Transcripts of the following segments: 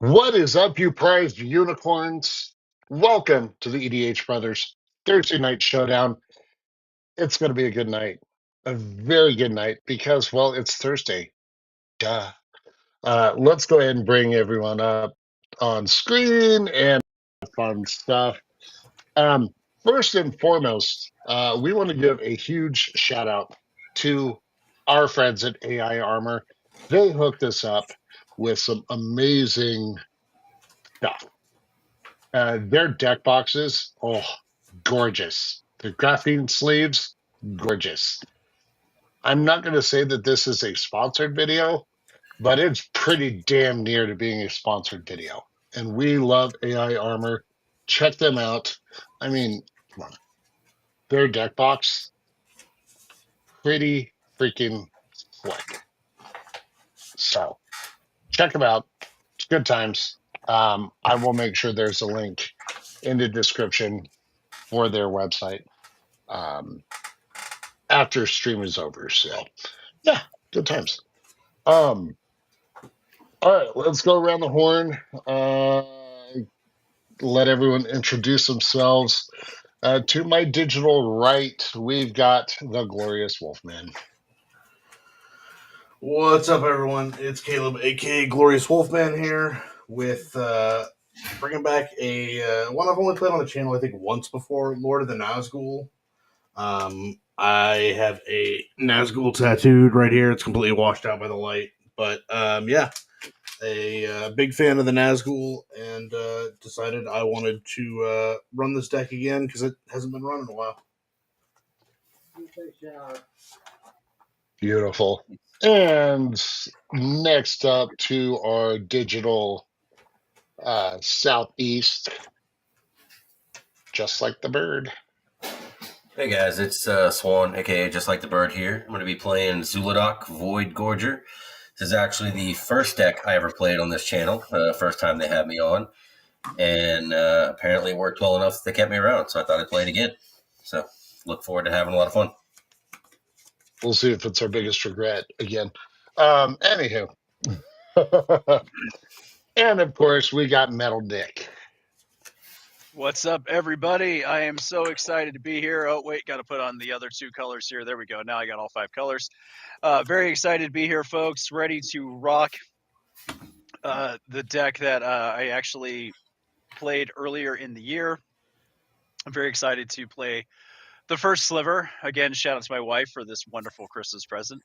What is up, you prized unicorns? Welcome to the EDH Brothers Thursday night showdown. It's going to be a good night, a very good night, because, well, it's Thursday. Duh. Let's go ahead and bring everyone up on screen and fun stuff. Um, First and foremost, we want to give a huge shout out to our friends at AI Armor. They hooked us up with some amazing stuff. Their deck boxes, oh, gorgeous. The graphene sleeves, gorgeous. I'm not going to say that this is a sponsored video, but it's pretty damn near to being a sponsored video. And we love AI Armor. Check them out. I mean, come on. Their deck box, pretty freaking slick. So check them out. It's good times. I will make sure there's a link in the description for their website. After stream is over. So yeah, good times. All right, let's go around the horn. Let everyone introduce themselves. To my digital right, we've got the glorious Wolfman. What's up, everyone? It's Caleb, aka Glorious Wolfman, here with bringing back a one I've only played on the channel I think once before, Lord of the Nazgul. I have a Nazgul tattooed right here. It's completely washed out by the light, but yeah, a big fan of the Nazgul, and decided I wanted to run this deck again because it hasn't been run in a while. Beautiful. And next up to our digital southeast, just like the bird. Hey guys, it's Swan, aka Just Like the Bird here. I'm going to be playing Zuladok Void Gorger. This is actually the first deck I ever played on this channel, first time they had me on, and apparently it worked well enough that they kept me around, so I thought I'd play it again. So look forward to having a lot of fun. We'll see if it's our biggest regret again. Anywho. And of course, we got Metal Dick. What's up, everybody? I am so excited to be here. Oh, wait, got to put on the other two colors here. There we go. Now I got all 5 colors. Very excited to be here, folks. Ready to rock the deck that I actually played earlier in the year. I'm very excited to play the first sliver. Again, shout out to my wife for this wonderful Christmas present.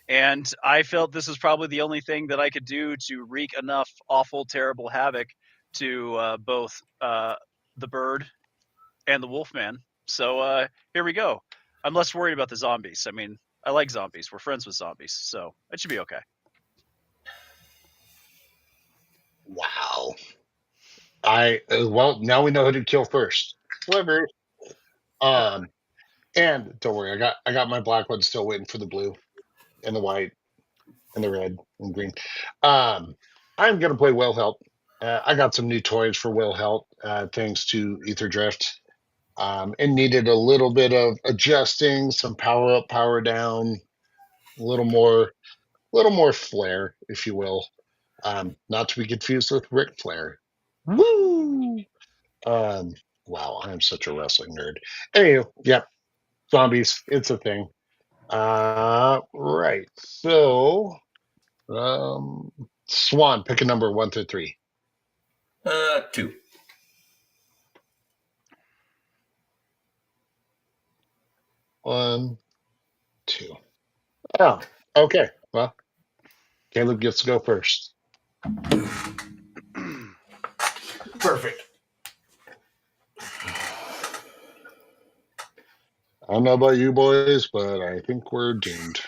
And I felt this was probably the only thing that I could do to wreak enough awful, terrible havoc to both the bird and the Wolfman. So here we go. I'm less worried about the zombies. I mean, I like zombies. We're friends with zombies, so it should be okay. Wow. Well, now we know who to kill first. Sliver. And don't worry, I got my black one still waiting for the blue and the white and the red and green. I'm gonna play Will Help. I got some new toys for Will Help, thanks to Ether Drift. And needed a little bit of adjusting, some power up, power down, a little more flair, if you will. Not to be confused with Ric Flair. Woo! Wow, I'm such a wrestling nerd. Anyway, yep, zombies, it's a thing. Right. So, Swan, pick a number 1 through 3. 2. 1, 2. Oh, okay. Well, Caleb gets to go first. Perfect. I don't know about you boys, but I think we're doomed.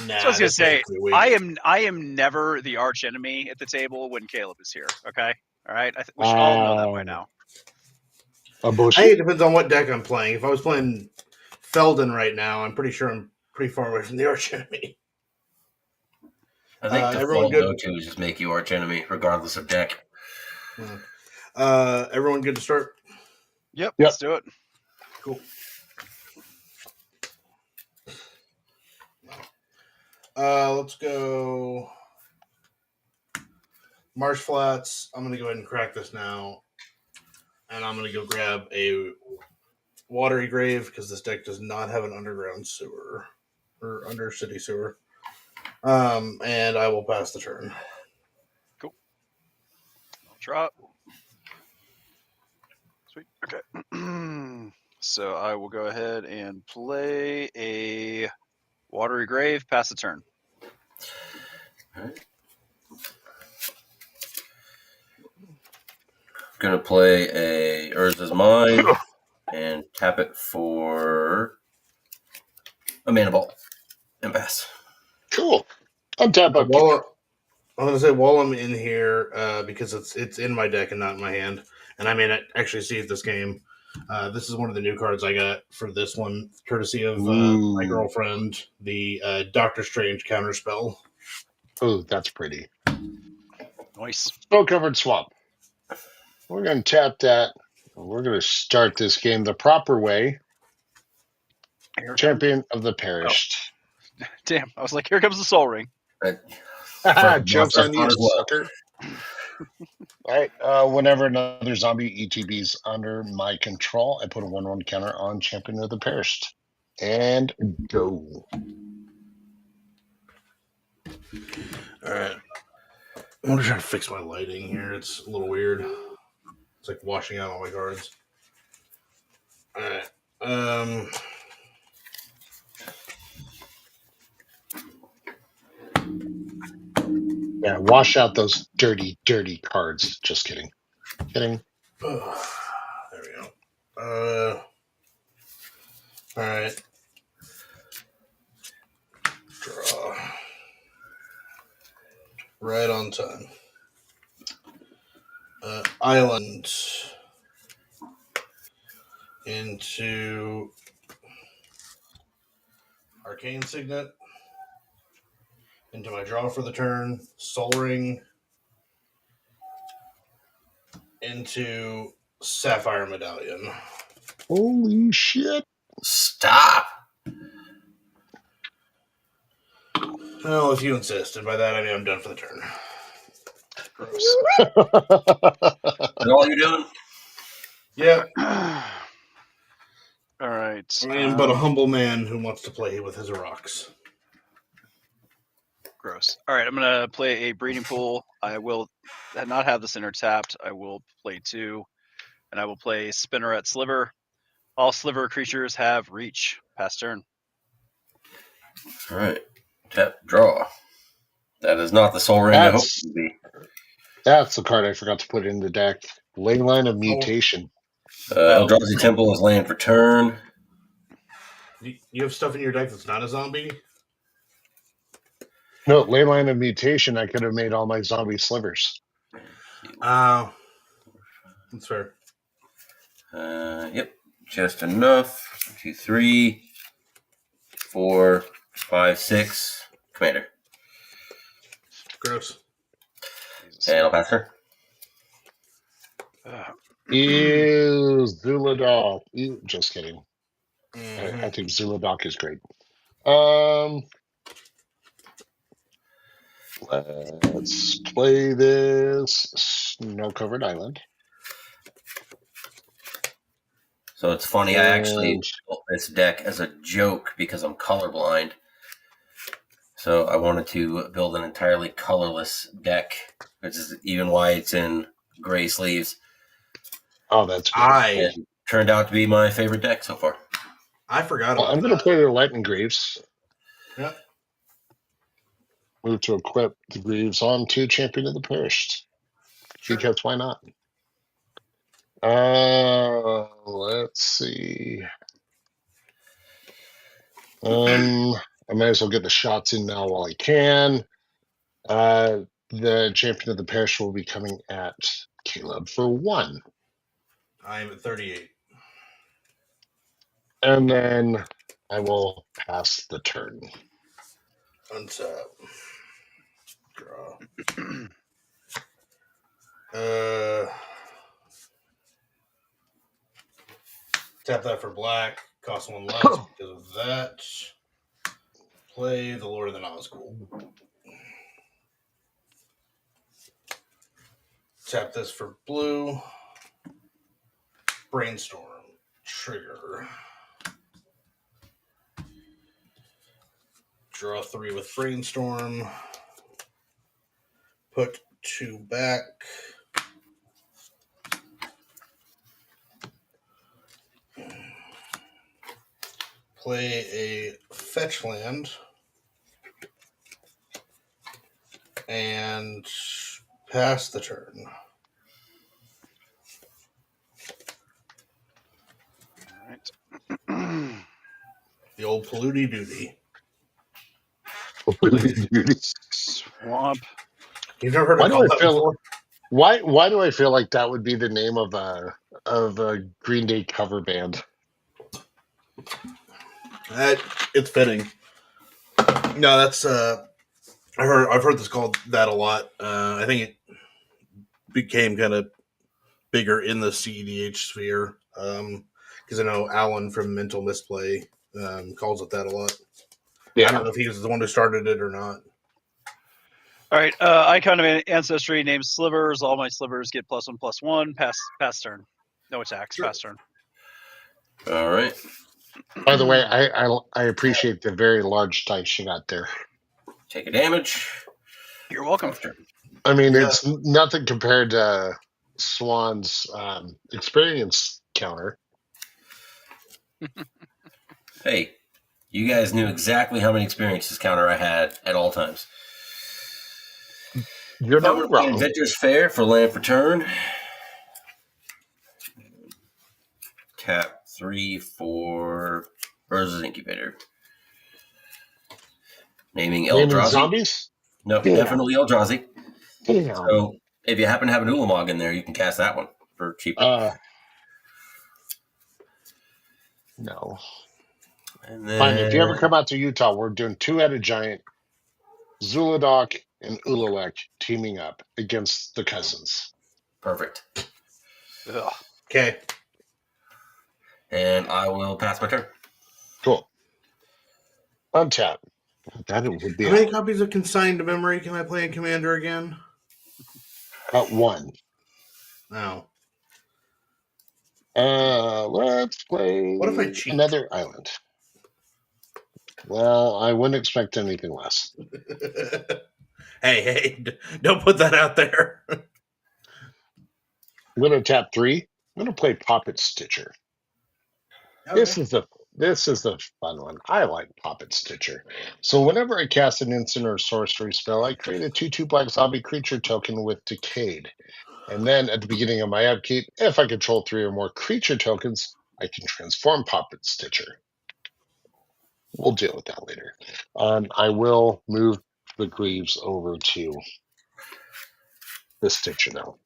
Nah, So I was gonna say, I am never the arch enemy at the table when Caleb is here. Okay, all right. We should all know that by now. I think it depends on what deck I'm playing. If I was playing Felden right now, I'm pretty sure I'm pretty far away from the arch enemy. I think the default go-to is just make you arch enemy, regardless of deck. Everyone good to start? Yep. Let's do it. Cool. Let's go Marsh Flats. I'm going to go ahead and crack this now. And I'm going to go grab a Watery Grave because this deck does not have an underground sewer or undercity sewer. And I will pass the turn. Cool. I'll drop. Sweet. Okay. So I will go ahead and play a Watery Grave, pass the turn. Gonna play a Urza's Mine and tap it for a mana ball and pass. Cool. Untap upkeep. I'm going to say while I'm in here, because it's in my deck and not in my hand, and I may not actually see it this game. This is one of the new cards I got for this one, courtesy of my girlfriend, the Doctor Strange counterspell. Oh, that's pretty. Nice. Snow-covered swamp. We're going to tap that. We're going to start this game the proper way. Champion of the Perished. Oh. Damn, I was like, here comes the Soul Ring. Joke's on you, sucker. All right. Whenever another zombie ETB's under my control, I put a 1/1 counter on Champion of the Perished. And go. All right. I'm going to try to fix my lighting here. It's a little weird. It's like washing out all my cards. All right. Yeah, wash out those dirty, dirty cards. Just kidding. Kidding. There we go. All right. Draw. Right on time. Island into Arcane Signet into my draw for the turn. Soul Ring into Sapphire Medallion. Holy shit. Stop. Well, if you insist. And by that, I mean I'm done for the turn. Gross. Is all you're doing? Yeah. All right. I am but a humble man who wants to play with his rocks. Gross. All right, I'm going to play a Breeding Pool. I will not have the center tapped. I will play 2, and I will play Spinneret Sliver. All Sliver creatures have reach. Pass turn. All right. Tap, draw. That is not the Soul Ring I hope it would be. That's the card I forgot to put in the deck. Leyline of Mutation. Eldrazi Temple is land for turn. You have stuff in your deck that's not a zombie? No, Leyline of Mutation, I could have made all my zombie slivers. That's fair. Yep. Just enough. 1, 2, 3, 4, 5, 6. Commander. Gross. And I'll pass her. Ew, Zuladok. Ew, just kidding. Mm-hmm. I think Zuladok is great. Let's play this Snow-Covered Island. So it's funny, I actually built this deck as a joke because I'm colorblind. So I wanted to build an entirely colorless deck, which is even why it's in gray sleeves. Oh, that's good. And turned out to be my favorite deck so far. I forgot about I'm going to play the Lightning Greaves. Yep. Move to equip the Greaves onto Champion of the Perished. Sure. Because why not? Let's see. I might as well get the shots in now while I can. The Champion of the Perished will be coming at Caleb for 1. I am at 38. And then I will pass the turn. Untap. Draw. Tap that for black. Cost 1 less because of that. Play the Lord of the Nazgul. Tap this for blue. Brainstorm. Trigger. Draw 3 with Brainstorm. Put 2 back. Play a fetch land. And pass the turn. All right. The old Polluty Duty. Swamp. You've never heard Why of do I that feel? before? Why do I feel like that would be the name of a Green Day cover band? It's fitting. No, that's I've heard this called that a lot. I think it became kind of bigger in the CEDH sphere because I know Alan from Mental Misplay calls it that a lot. Yeah. I don't know if he was the one who started it or not. All right. Icon of Ancestry named Slivers. All my Slivers get +1/+1. Pass turn. No attacks. Sure. Pass turn. All right. By the way, I appreciate the very large dice you got there. Take a damage. You're welcome. Tough turn. I mean, Yeah. it's nothing compared to Swan's experience counter. Hey, you guys knew exactly how many experiences counter I had at all times. You're I'm not going to play wrong. Victor's Fair for land for turn. Tap 3 for Urza's Incubator. Naming Naming Eldrazi. zombies? No, Damn. definitely Eldrazi. Damn. So if you happen to have an Ulamog in there, you can cast that one for cheaper. No. And then, Fine. If you ever come out to Utah, we're doing 2-headed giant, Zuladoc, and Ulalek teaming up against the cousins. perfect. Ugh. Okay. And I will pass my turn. Cool. Untap. That would be How many copies of Consigned to Memory can I play in Commander again? one. No. Let's play What if I cheat? another island. Well, I wouldn't expect anything less. hey, don't put that out there. I'm going to tap 3. I'm going to play Poppet Stitcher. Okay. This is the fun one. I like Poppet Stitcher. So whenever I cast an instant or sorcery spell, I create a 2/2 black zombie creature token with Decayed. And then at the beginning of my upkeep, if I control 3 or more creature tokens, I can transform Poppet Stitcher. We'll deal with that later. I will move the Greaves over to the Stitcher now.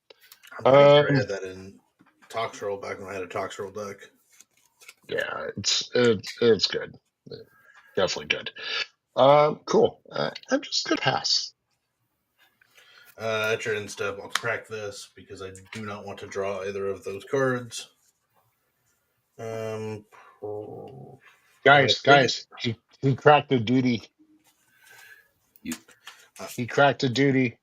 I'm pretty sure I had that in Toxroll back when I had a Toxroll deck. Yeah, it's good. Definitely good. Cool. I'm just gonna pass. At your end step, I'll crack this because I do not want to draw either of those cards. Guys, he cracked the duty. He cracked a duty.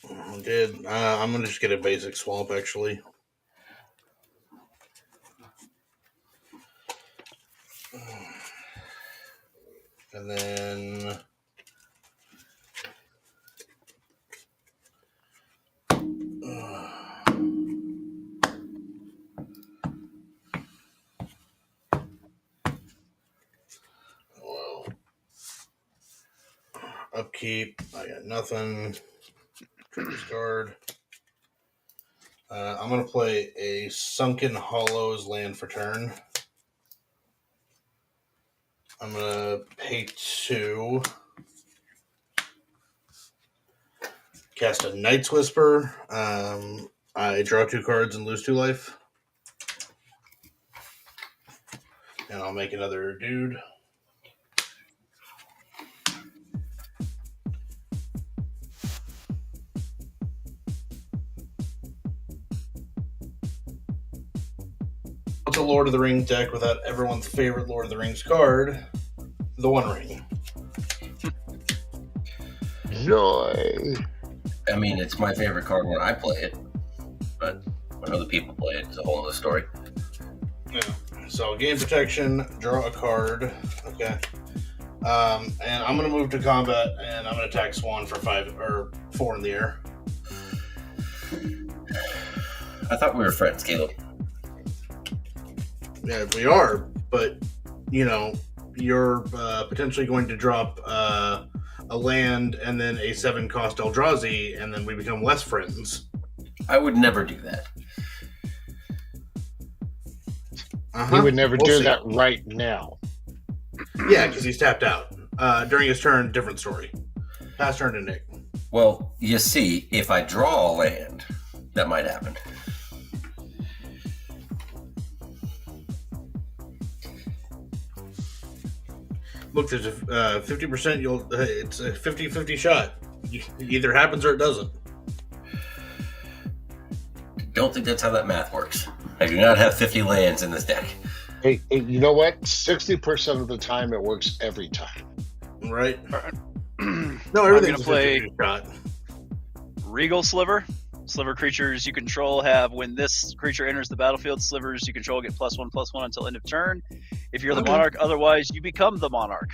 I did. I'm gonna just get a basic swamp actually. And then upkeep. I got nothing. Discard. I'm gonna play a Sunken Hollows land for turn. I'm gonna pay 2. Cast a Night's Whisper. I draw 2 cards and lose 2 life. And I'll make another dude. What's a Lord of the Rings deck without everyone's favorite Lord of the Rings card? The One Ring. Joy. I mean, it's my favorite card when I play it. but when other people play it, it's a whole other story. Yeah. So gain protection, draw a card. Okay. And I'm gonna move to combat, and I'm gonna attack Swan for 5 or 4 in the air. I thought we were friends, Caleb. Yeah, we are, but you're potentially going to drop a land and then a 7-cost Eldrazi, and then we become less friends. I would never do that. He would never do that right now. Yeah, because he's tapped out. During his turn, different story. Pass turn to Nick. Well, you see, if I draw a land, that might happen. Look, there's a 50%. It's a 50-50 shot. It either happens or it doesn't. Don't think that's how that math works. I do not have 50 lands in this deck. Hey, you know what? 60% of the time, it works every time. Right? No, everything's I'm gonna play 50-50 shot. Regal Sliver. Sliver creatures you control have, when this creature enters the battlefield, slivers you control get +1/+1 until end of turn. If you're the monarch, otherwise you become the monarch.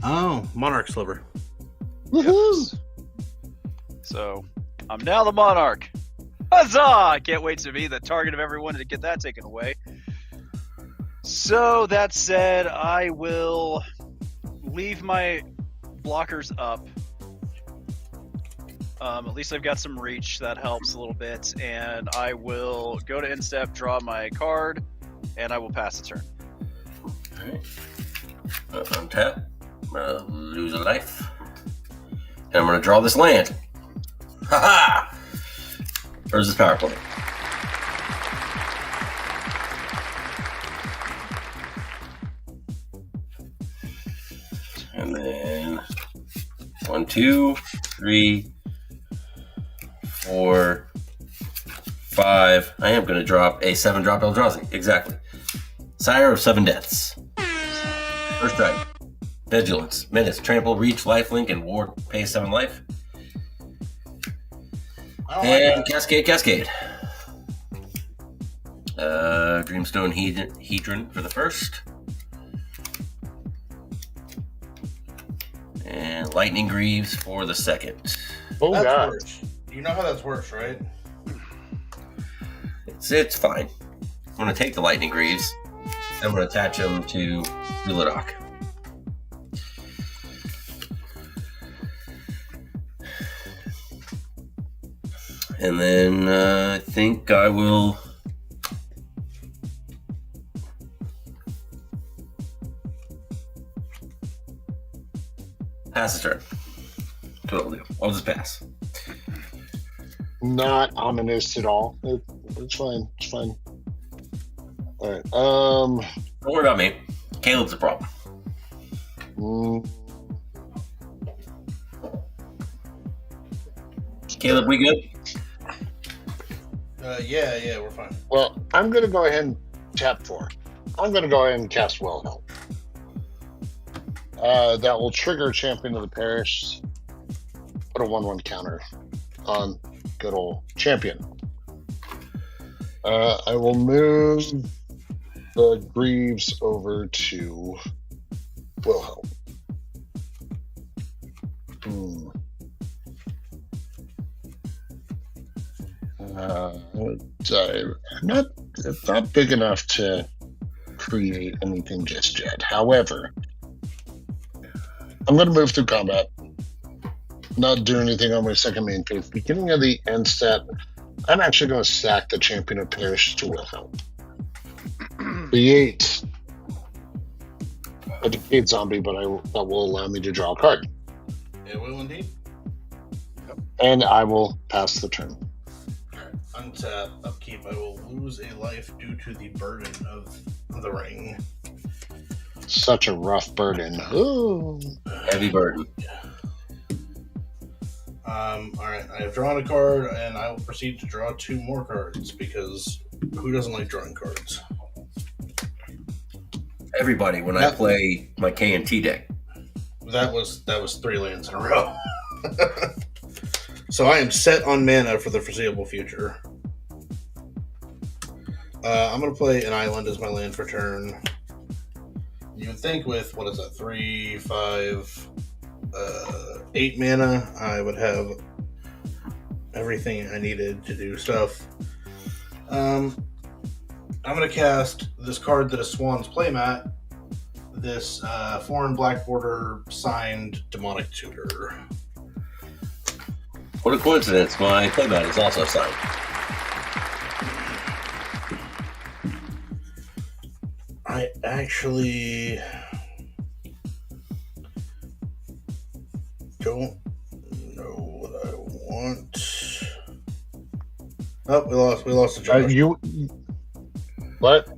Oh, Monarch Sliver. Woohoo! So I'm now the monarch. Huzzah! I can't wait to be the target of everyone to get that taken away. So that said, I will leave my blockers up. At least I've got some reach. That helps a little bit. And I will go to end step, draw my card, and I will pass the turn. All right. Untap. Lose a life. And I'm going to draw this land. Ha-ha! Where's this power play? And then 1, 2, 3, 4, 5. I am going to drop a 7-drop Eldrazi. Exactly. Sire of 7 Deaths. First strike. Vigilance. Menace. Trample. Reach. Lifelink. And Ward. Pay 7 life. And Cascade. Dreamstone Hedron for the first. And Lightning Greaves for the second. Oh, That's God. worse. You know how that's worse, right? It's fine. I'm going to take the Lightning Greaves. I'm going to attach them to Zul'Arak. And then I think I will pass the turn. That's what I'll do. I'll just pass. Not ominous at all. It's fine. It's fine. All right. Don't worry about me. Caleb's the problem. Caleb, we good? Yeah, we're fine. Well, I'm going to go ahead and tap 4. I'm going to go ahead and cast Well Help. That will trigger Champion of the Parish. Put a 1/1 counter on good old Champion. I will move the Greaves over to Will Help. It's not big enough to create anything just yet. However, I'm going to move through combat. Not do anything on my second main phase. Beginning of the end step, I'm actually going to sack the Champion of Parish to Will Help. Create a Decayed Zombie, but that will allow me to draw a card. It will indeed. And I will pass the turn. Untap, upkeep. I will lose a life due to the burden of the ring. Such a rough burden. Ooh. Heavy burden. Alright, I have drawn a card, and I will proceed to draw 2 more cards, because who doesn't like drawing cards? Everybody, when I play my K&T deck. That was 3 lands in a row. So I am set on mana for the foreseeable future. I'm going to play an island as my land for turn. You would think with, 3, 5, 8 mana, I would have everything I needed to do stuff. I'm going to cast this card that is Swan's playmat, this foreign black border signed Demonic Tutor. What a coincidence, my playmat is also signed. I actually don't know what I want. Oh, we lost the Josh. What?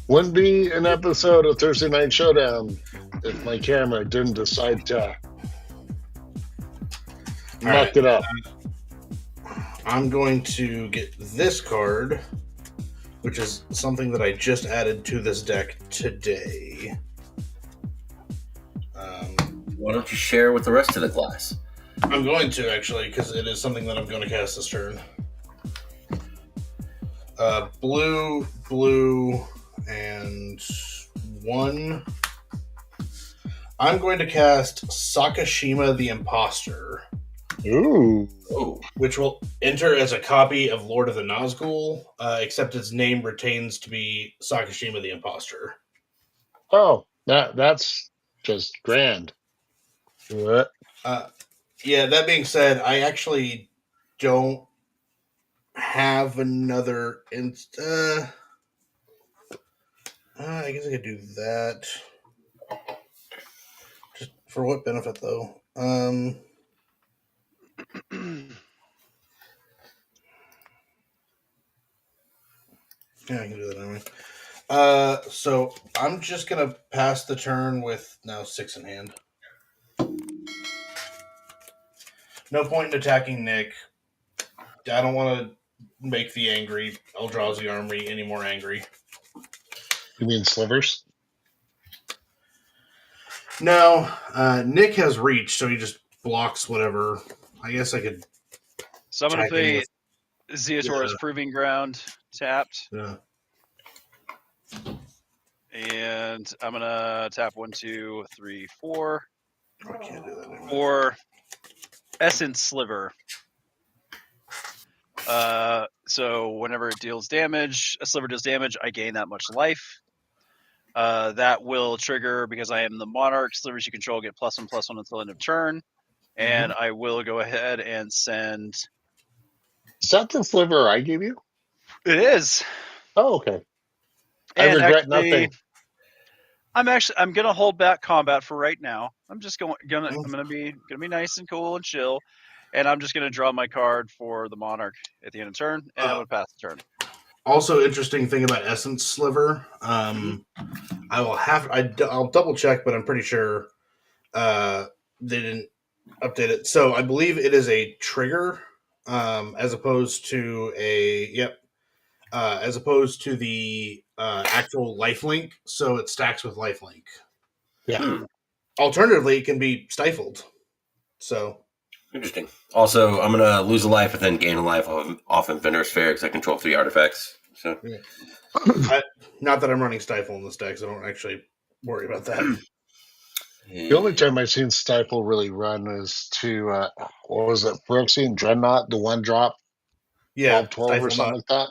Wouldn't be an episode of Thursday Night Showdown if my camera didn't decide to muck it up. I'm going to get this card, which is something that I just added to this deck today. Why don't you share with the rest of the class? I'm going to, actually, because it is something that I'm going to cast this turn. Blue, and 1. I'm going to cast Sakashima the Imposter. Ooh. Which will enter as a copy of Lord of the Nazgul, except its name retains to be Sakashima the Imposter. Oh, that's just grand. What? Yeah, that being said, I actually don't have another I guess I could do that. Just for what benefit, though? Yeah, I can do that anyway. So I'm just gonna pass the turn with now 6 in hand. No point in attacking Nick. I don't want to make the angry Eldrazi army any more angry. You mean slivers? No, Nick has reach, so he just blocks whatever. I guess I could. So I'm going to play Zeotor's Proving Ground tapped. Yeah. And I'm going to tap 1, 2, 3, 4. I can't do that anymore. Or Essence Sliver. So whenever it deals damage, a sliver does damage, I gain that much life. That will trigger, because I am the Monarch, slivers you control get +1/+1 until end of turn. And I will go ahead and send... Is that the sliver I gave you? It is. Oh, okay. And I regret nothing. I'm gonna hold back combat for right now. I'm gonna be nice and cool and chill, and I'm just gonna draw my card for the Monarch at the end of turn, and I would pass the turn. Also, interesting thing about Essence Sliver. I'll double check, but I'm pretty sure they didn't update it. So I believe it is a trigger, as opposed to the actual lifelink. So it stacks with lifelink. Yeah. Alternatively, it can be stifled. So interesting. Also, I'm gonna lose a life and then gain a life off Inventor's Fair because I control 3 artifacts. So, not that I'm running Stifle in this deck, so I don't actually worry about that. The only time I've seen Stifle really run is to what was it, Phyrexian Dreadnought, the 1-drop, 12 or something like that.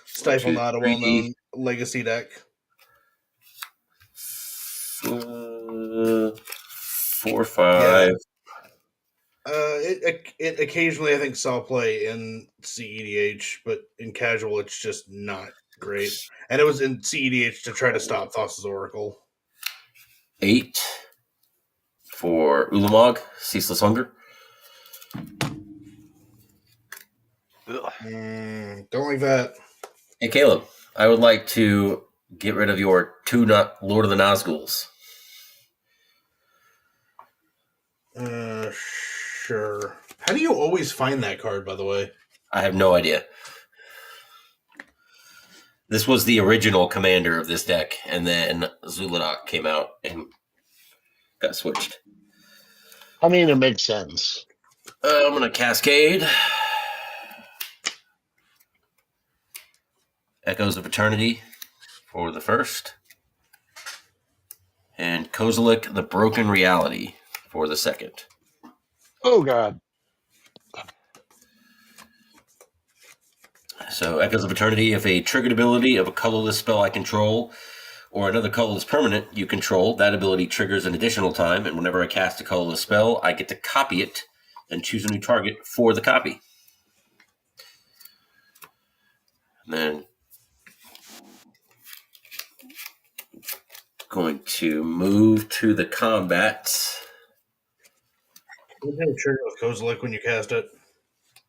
Stifle Knot, a well-known legacy deck. 4, 5. It occasionally, I think, saw play in CEDH, but in casual, it's just not great. And it was in CEDH to try to stop Thassa's Oracle. 8 for Ulamog, Ceaseless Hunger. Don't like that. Hey, Caleb, I would like to get rid of your 2 Lord of the Nazguls. Sure. How do you always find that card, by the way? I have no idea. This was the original commander of this deck, and then Zuladoc came out and got switched. I mean, it makes sense. I'm going to Cascade. Echoes of Eternity for the first. And Kozilek, the Broken Reality for the second. Oh, God. So, Echoes of Eternity, if a triggered ability of a colorless spell I control or another colorless permanent you control, that ability triggers an additional time, and whenever I cast a colorless spell, I get to copy it and choose a new target for the copy. And then going to move to the combat. What kind of trigger with Kozilek when you cast it?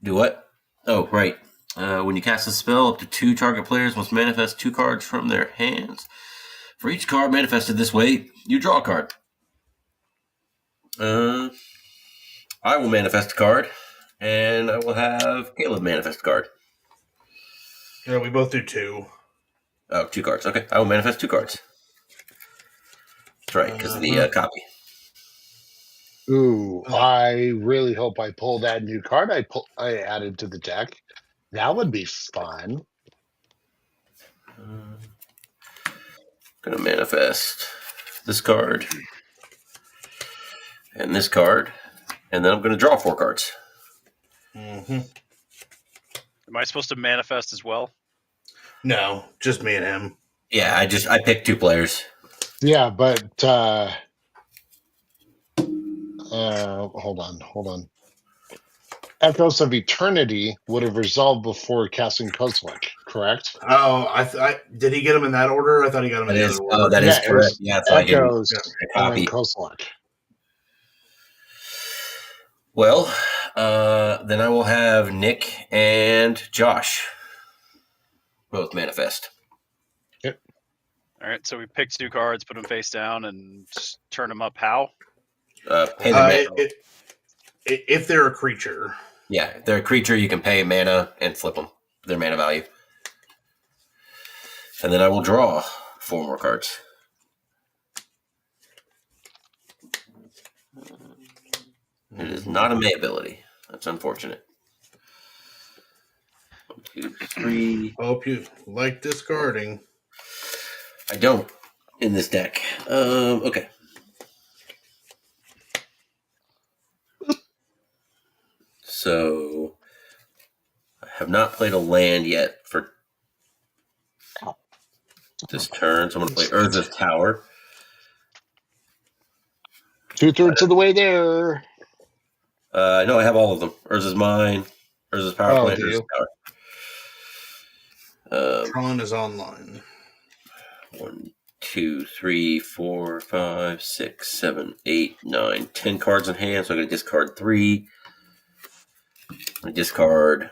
Do what? Oh, right. When you cast a spell, up to 2 target players must manifest 2 cards from their hands. For each card manifested this way, you draw a card. I will manifest a card, and I will have Caleb manifest a card. Yeah, we both do 2. Oh, 2 cards. Okay, I will manifest 2 cards. That's right, because of the copy. Ooh, I really hope I pull that new card I added to the deck. That would be fun. I'm going to manifest this card and this card, and then I'm going to draw 4 cards. Mm-hmm. Am I supposed to manifest as well? No, just me and him. Yeah, I picked 2 players. Yeah, but hold on. Echoes of Eternity would have resolved before casting Kozilek, correct? Oh, I did he get him in that order? I thought he got him in the other order. Oh, that is Yeah, correct. Yeah, that's why I gave him Echoes a and then copy. Kozilek. Well, then I will have Nick and Josh both manifest. Yep. All right, so we pick 2 cards, put them face down, and just turn them up. How? Pay the mana. If they're a creature. Yeah, if they're a creature, you can pay mana and flip them, their mana value. And then I will draw 4 more cards. It is not a May ability. That's unfortunate. 1, 2, 3. Hope you like discarding. I don't in this deck. Okay. So I have not played a land yet for this turn, so I'm going to play Urza's Tower. 2/3 of the way there. No, I have all of them. Urza's mine, Urza's Power Plant, do Urza's Tower. Tron is online. 1, 2, 3, 4, 5, 6, 7, 8, 9, 10 cards in hand, so I'm going to discard 3. I discard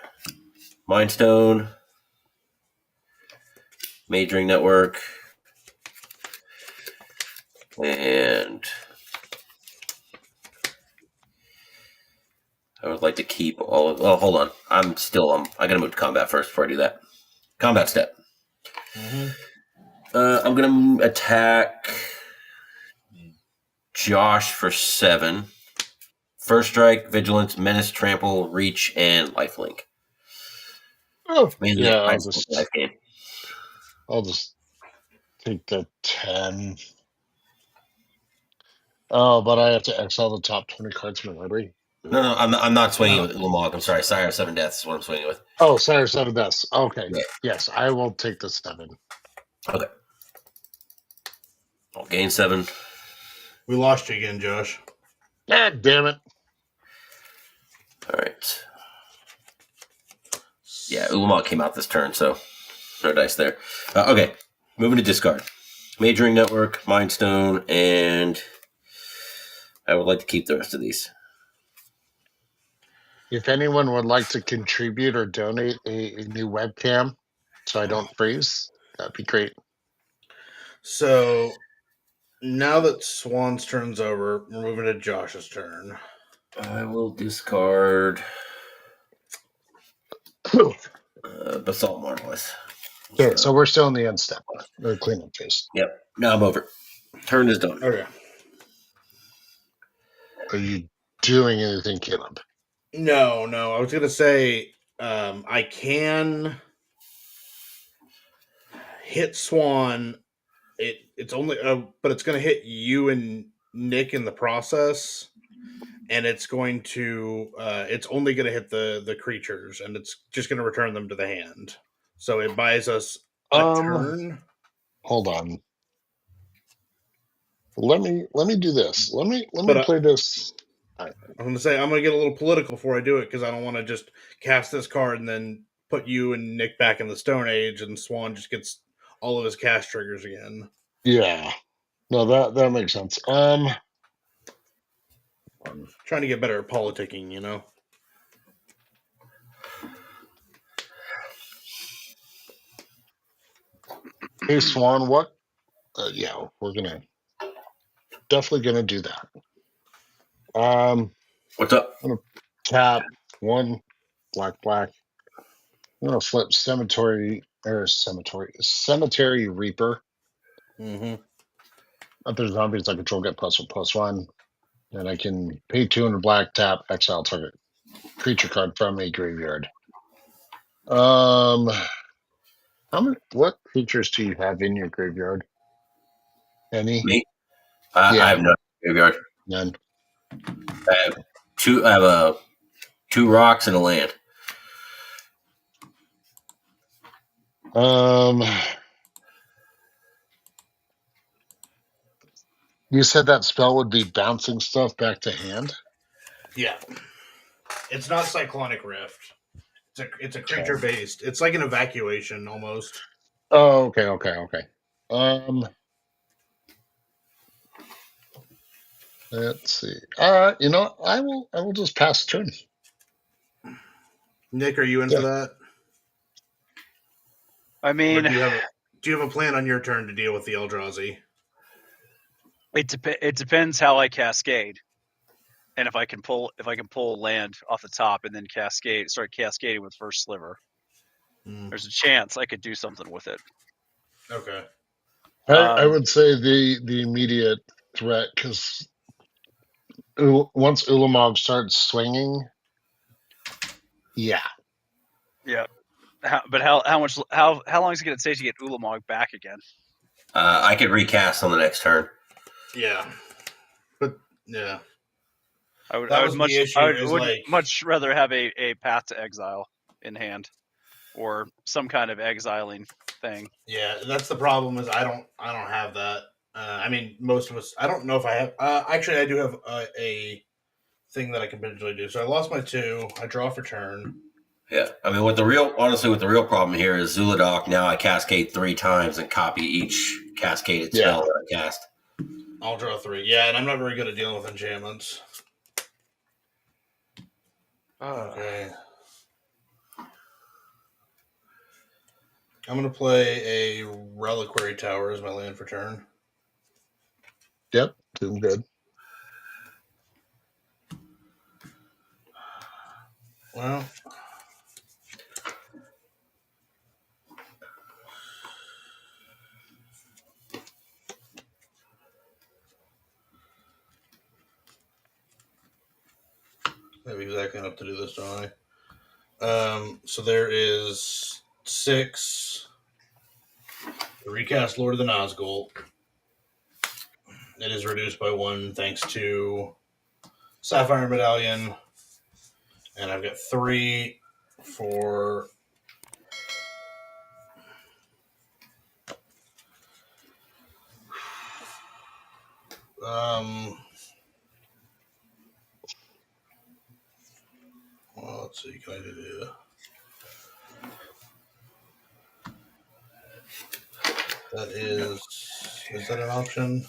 Mind Stone, Majoring Network, and I would like to keep all of. Oh, hold on. I gotta move to combat first before I do that. Combat step. Mm-hmm. I'm gonna attack Josh for 7. First strike, vigilance, menace, trample, reach, and lifelink. Oh, Mainly yeah, life game. I'll just take the 10. Oh, but I have to exile the top 20 cards from my library. No, I'm not swinging with Ulamog. I'm sorry. Sire of 7 Deaths is what I'm swinging with. Oh, Sire 7 Deaths. Okay. Yeah. Yes, I will take the 7. Okay. I'll gain 7. We lost you again, Josh. God damn it. All right. Yeah, Ulamog came out this turn, so no dice there. Okay, moving to discard. Majoring Network, Mind Stone, and I would like to keep the rest of these. If anyone would like to contribute or donate a new webcam so I don't freeze, that'd be great. So now that Swan's turn's over, we're moving to Josh's turn. I will discard Basalt Marvelous. Okay, so we're still in the end step, or cleanup phase. Yep. Now I'm over. Turn is done. Okay. Are you doing anything, Caleb? No. I was gonna say I can hit Swan. It's only, but it's gonna hit you and Nick in the process, and it's going to it's only gonna hit the creatures, and it's just gonna return them to the hand. So it buys us a turn. Hold on. Let me do this. Let me But play this. I'm gonna say I'm gonna get a little political before I do it because I don't want to just cast this card and then put you and Nick back in the Stone Age, and Swan just gets all of his cast triggers again. Yeah. No, that makes sense. Trying to get better at politicking, you know. Hey Swan, what? Yeah, we're definitely gonna do that. What's up? I'm gonna tap one black. I'm gonna flip cemetery reaper. Mm-hmm. Other zombies I control get +1/+1, and I can pay 200 black, tap, exile target creature card from a graveyard. What creatures do you have in your graveyard? Any? Me? I Yeah, have no graveyard. none. I have two rocks and a land. You said that spell would be bouncing stuff back to hand? Yeah, it's not Cyclonic Rift. It's a creature based. It's like an evacuation almost. Oh, okay. Let's see. I will just pass turn. Nick, are you in for that? I Or mean, do you have a plan on your turn to deal with the Eldrazi? it depends how I cascade, and if I can pull land off the top and then start cascading with first sliver. There's a chance I could do something with it. Okay. I would say the immediate threat, because once Ulamog starts swinging, yeah. But how long is it going to take to get Ulamog back again? I could recast on the next turn. Yeah, but yeah, I would much rather have a Path to Exile in hand, or some kind of exiling thing. Yeah, that's the problem. Is I don't have that. I mean, most of us. I don't know if I have. Actually, I do have a thing that I can potentially do. So I lost my 2. I draw for turn. Yeah, I mean, with the real problem here is Zuladoc. Now I cascade 3 times and copy each cascaded spell that I cast. I'll draw 3. Yeah, and I'm not very good at dealing with enchantments. Okay. I'm going to play a Reliquary Tower as my land for turn. Yep, doing good. Well, I have exactly enough to do this, don't I? So there is 6. The recast Lord of the Nazgul. It is reduced by 1 thanks to Sapphire Medallion. And I've got 3 for well, let's see, can I do that? Is that an option?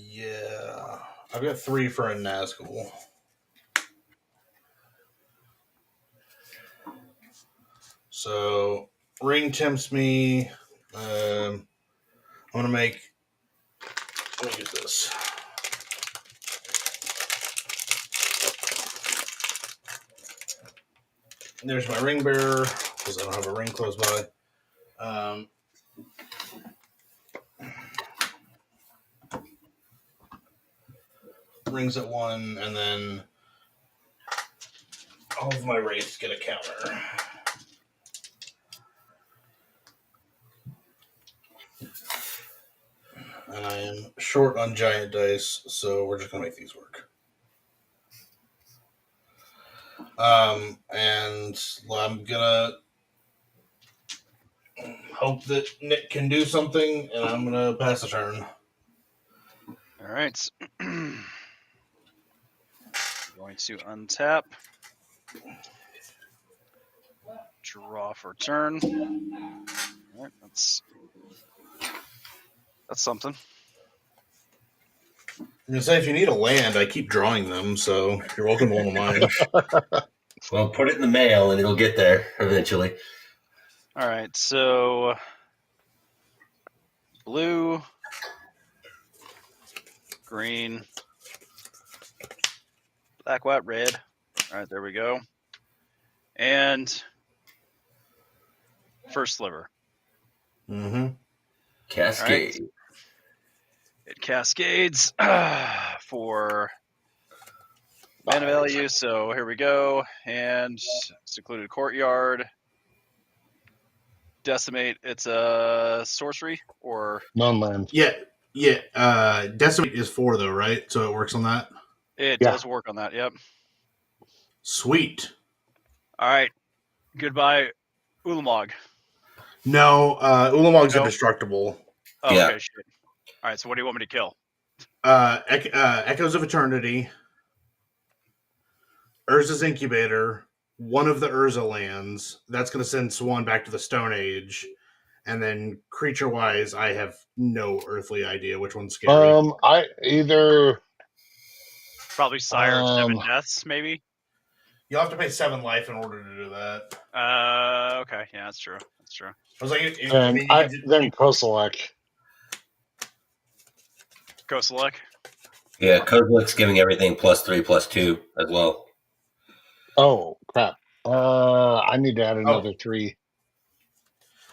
Yeah. I've got 3 for a Nazgul. So Ring tempts me. I'm gonna make. Let me use this. There's my ring bearer because I don't have a ring close by. rings at 1, and then all of my wraiths get a counter. And I am short on giant dice, so we're just going to make these work. And I'm going to hope that Nick can do something, and I'm going to pass the turn. All right. Going to untap. Draw for turn. All right, that's something. I'm going to say, if you need a land, I keep drawing them, so you're welcome to one of mine. Well, put it in the mail and it'll get there eventually. All right, so blue, green, black, white, red. All right, there we go. And first sliver. Mm-hmm. Cascade. Right. It cascades for mana value. So here we go. And secluded courtyard. Decimate. It's a sorcery or non-land. Yeah. Decimate is 4, though, right? So it works on that? It does work on that, yep. Sweet. All right. Goodbye, Ulamog. No, Ulamog's indestructible. Oh, Yeah. okay, shit. All right, so what do you want me to kill? Echoes of Eternity, Urza's Incubator, one of the Urza lands. That's going to send Swan back to the Stone Age. And then creature-wise, I have no earthly idea which one's scary. I either Probably Sire of Seven Deaths, maybe? You'll have to pay 7 life in order to do that. Okay, yeah, that's true. That's true. I was like, then Kozilek. Kosalek? Yeah, Kozilek's giving everything +3/+2 as well. Oh, crap. I need to add another 3.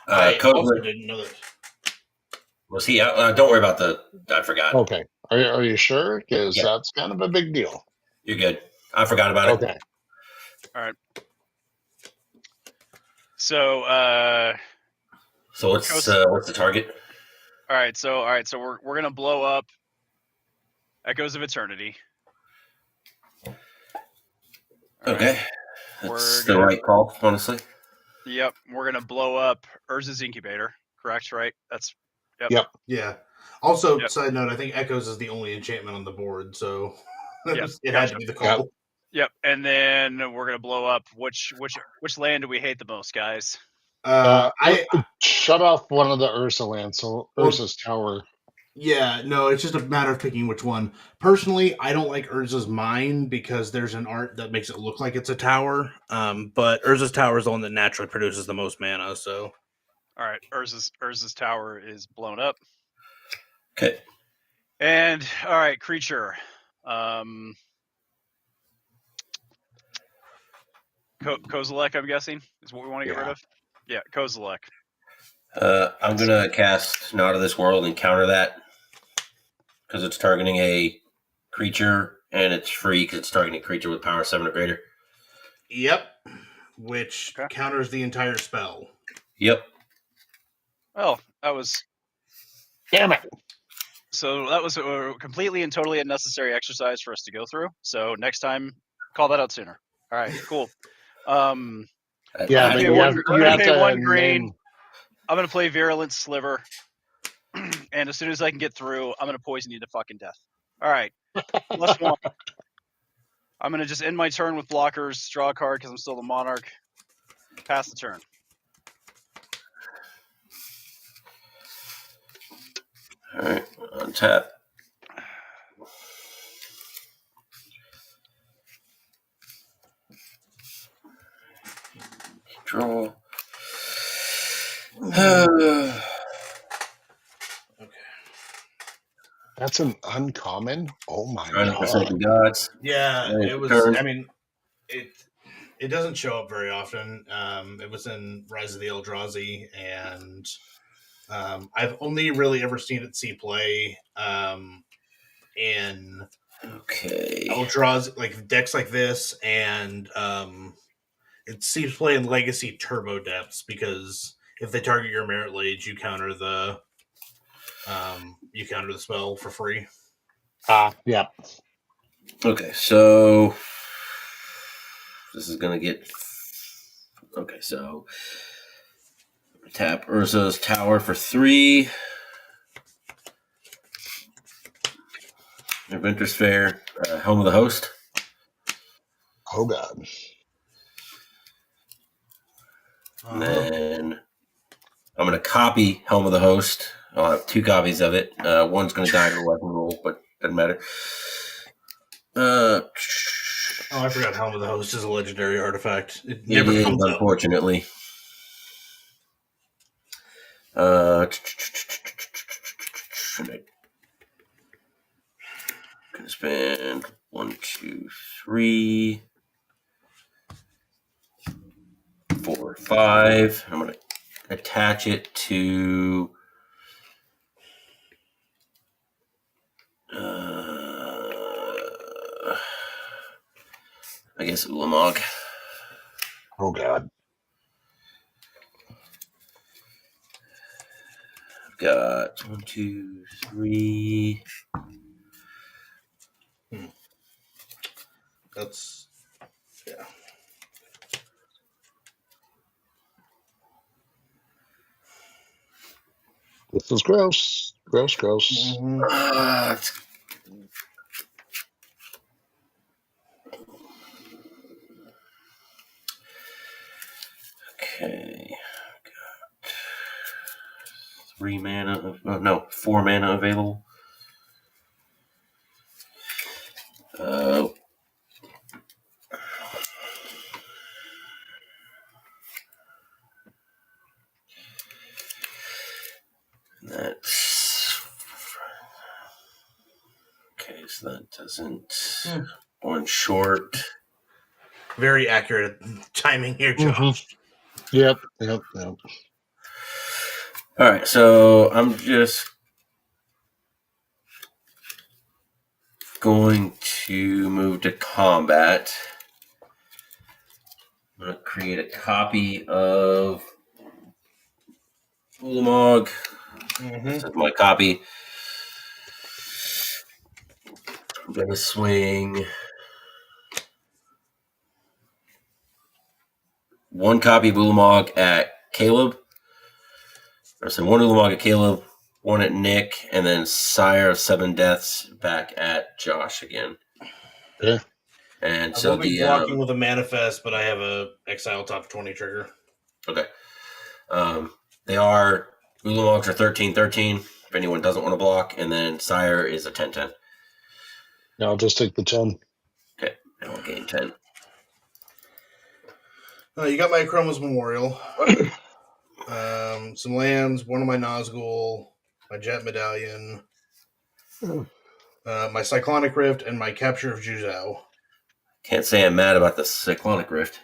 I also Kozilek, didn't know that. was he out? Don't worry about I forgot. Okay. Are you sure? Because Yeah. that's kind of a big deal. You're good. I forgot about it. Okay. All right. So what's the target? All right, so we're gonna blow up Echoes of Eternity. Okay. That's the right call, honestly. Yep, we're gonna blow up Urza's Incubator. Correct, right? That's Yep. Yeah. Also, side note, I think Echoes is the only enchantment on the board, so it had to be the call. Yep, and then we're gonna blow up which land do we hate the most, guys? I shut off one of the Urza lands, so Urza's Tower. Yeah, no, it's just a matter of picking which one. Personally, I don't like Urza's Mine because there's an art that makes it look like it's a tower. But Urza's Tower is the one that naturally produces the most mana, so. All right, Urza's Tower is blown up. Okay. And all right, creature. Kozilek, I'm guessing, is what we want to get rid of. Yeah, Kozilek. I'm gonna cast Not of This World and counter that because it's targeting a creature and it's free because it's targeting a creature with power 7 or greater. Yep, which counters the entire spell. Yep. Well, that was. Damn it. So that was a completely and totally unnecessary exercise for us to go through. So next time, call that out sooner. All right, cool. Yeah, but you have to one green. I'm going to play Virulent Sliver. And as soon as I can get through, I'm going to poison you to fucking death. All right. +1. I'm going to just end my turn with blockers, draw a card because I'm still the Monarch. Pass the turn. All right. Untap. Draw. Okay. That's an uncommon. Oh my God. God. Yeah, it was. Turn. I mean, it doesn't show up very often. It was in Rise of the Eldrazi, and I've only really ever seen it see play in Okay. Ultras, like decks like this, and it seems to play in Legacy Turbo Depths because if they target your Merit Lage, you counter the spell for free. Yeah. Okay, so this is gonna get. Okay, so tap Urza's Tower for 3. Adventurous Fair, Home of the Host. Oh God. And then I'm going to copy Helm of the Host. I'll have 2 copies of it. One's going to die to the weapon roll, but doesn't matter. Oh, I forgot Helm of the Host is a legendary artifact. It never is, comes up. unfortunately. Gonna spend 1, 2, 3, 4, 5. I'm going to attach it to I guess Ulamog. Oh God. I've got 1, 2, 3. That's yeah. This is gross. Gross. Okay. Got 3 mana. No, 4 mana available. That's okay. So that doesn't. 1 short. Very accurate timing here, Josh. Yep. All right, so I'm just going to move to combat. I'm going to create a copy of Ulamog. This is my copy. I'm going to swing 1 copy of Ulamog at Caleb. Or so 1 Ulamog at Caleb, 1 at Nick, and then Sire of 7 Deaths back at Josh again. Yeah. And I so will be blocking with a Manifest, but I have a Exile top 20 trigger. Okay. They are Ulamogs are 13-13 if anyone doesn't want to block, and then Sire is a 10-10. Now I'll just take the 10. Okay, and I'll gain 10. You got my Chroma's Memorial. Some lands, 1 of my Nazgul, my Jet Medallion, my Cyclonic Rift, and my Capture of Juzhou. Can't say I'm mad about the Cyclonic Rift.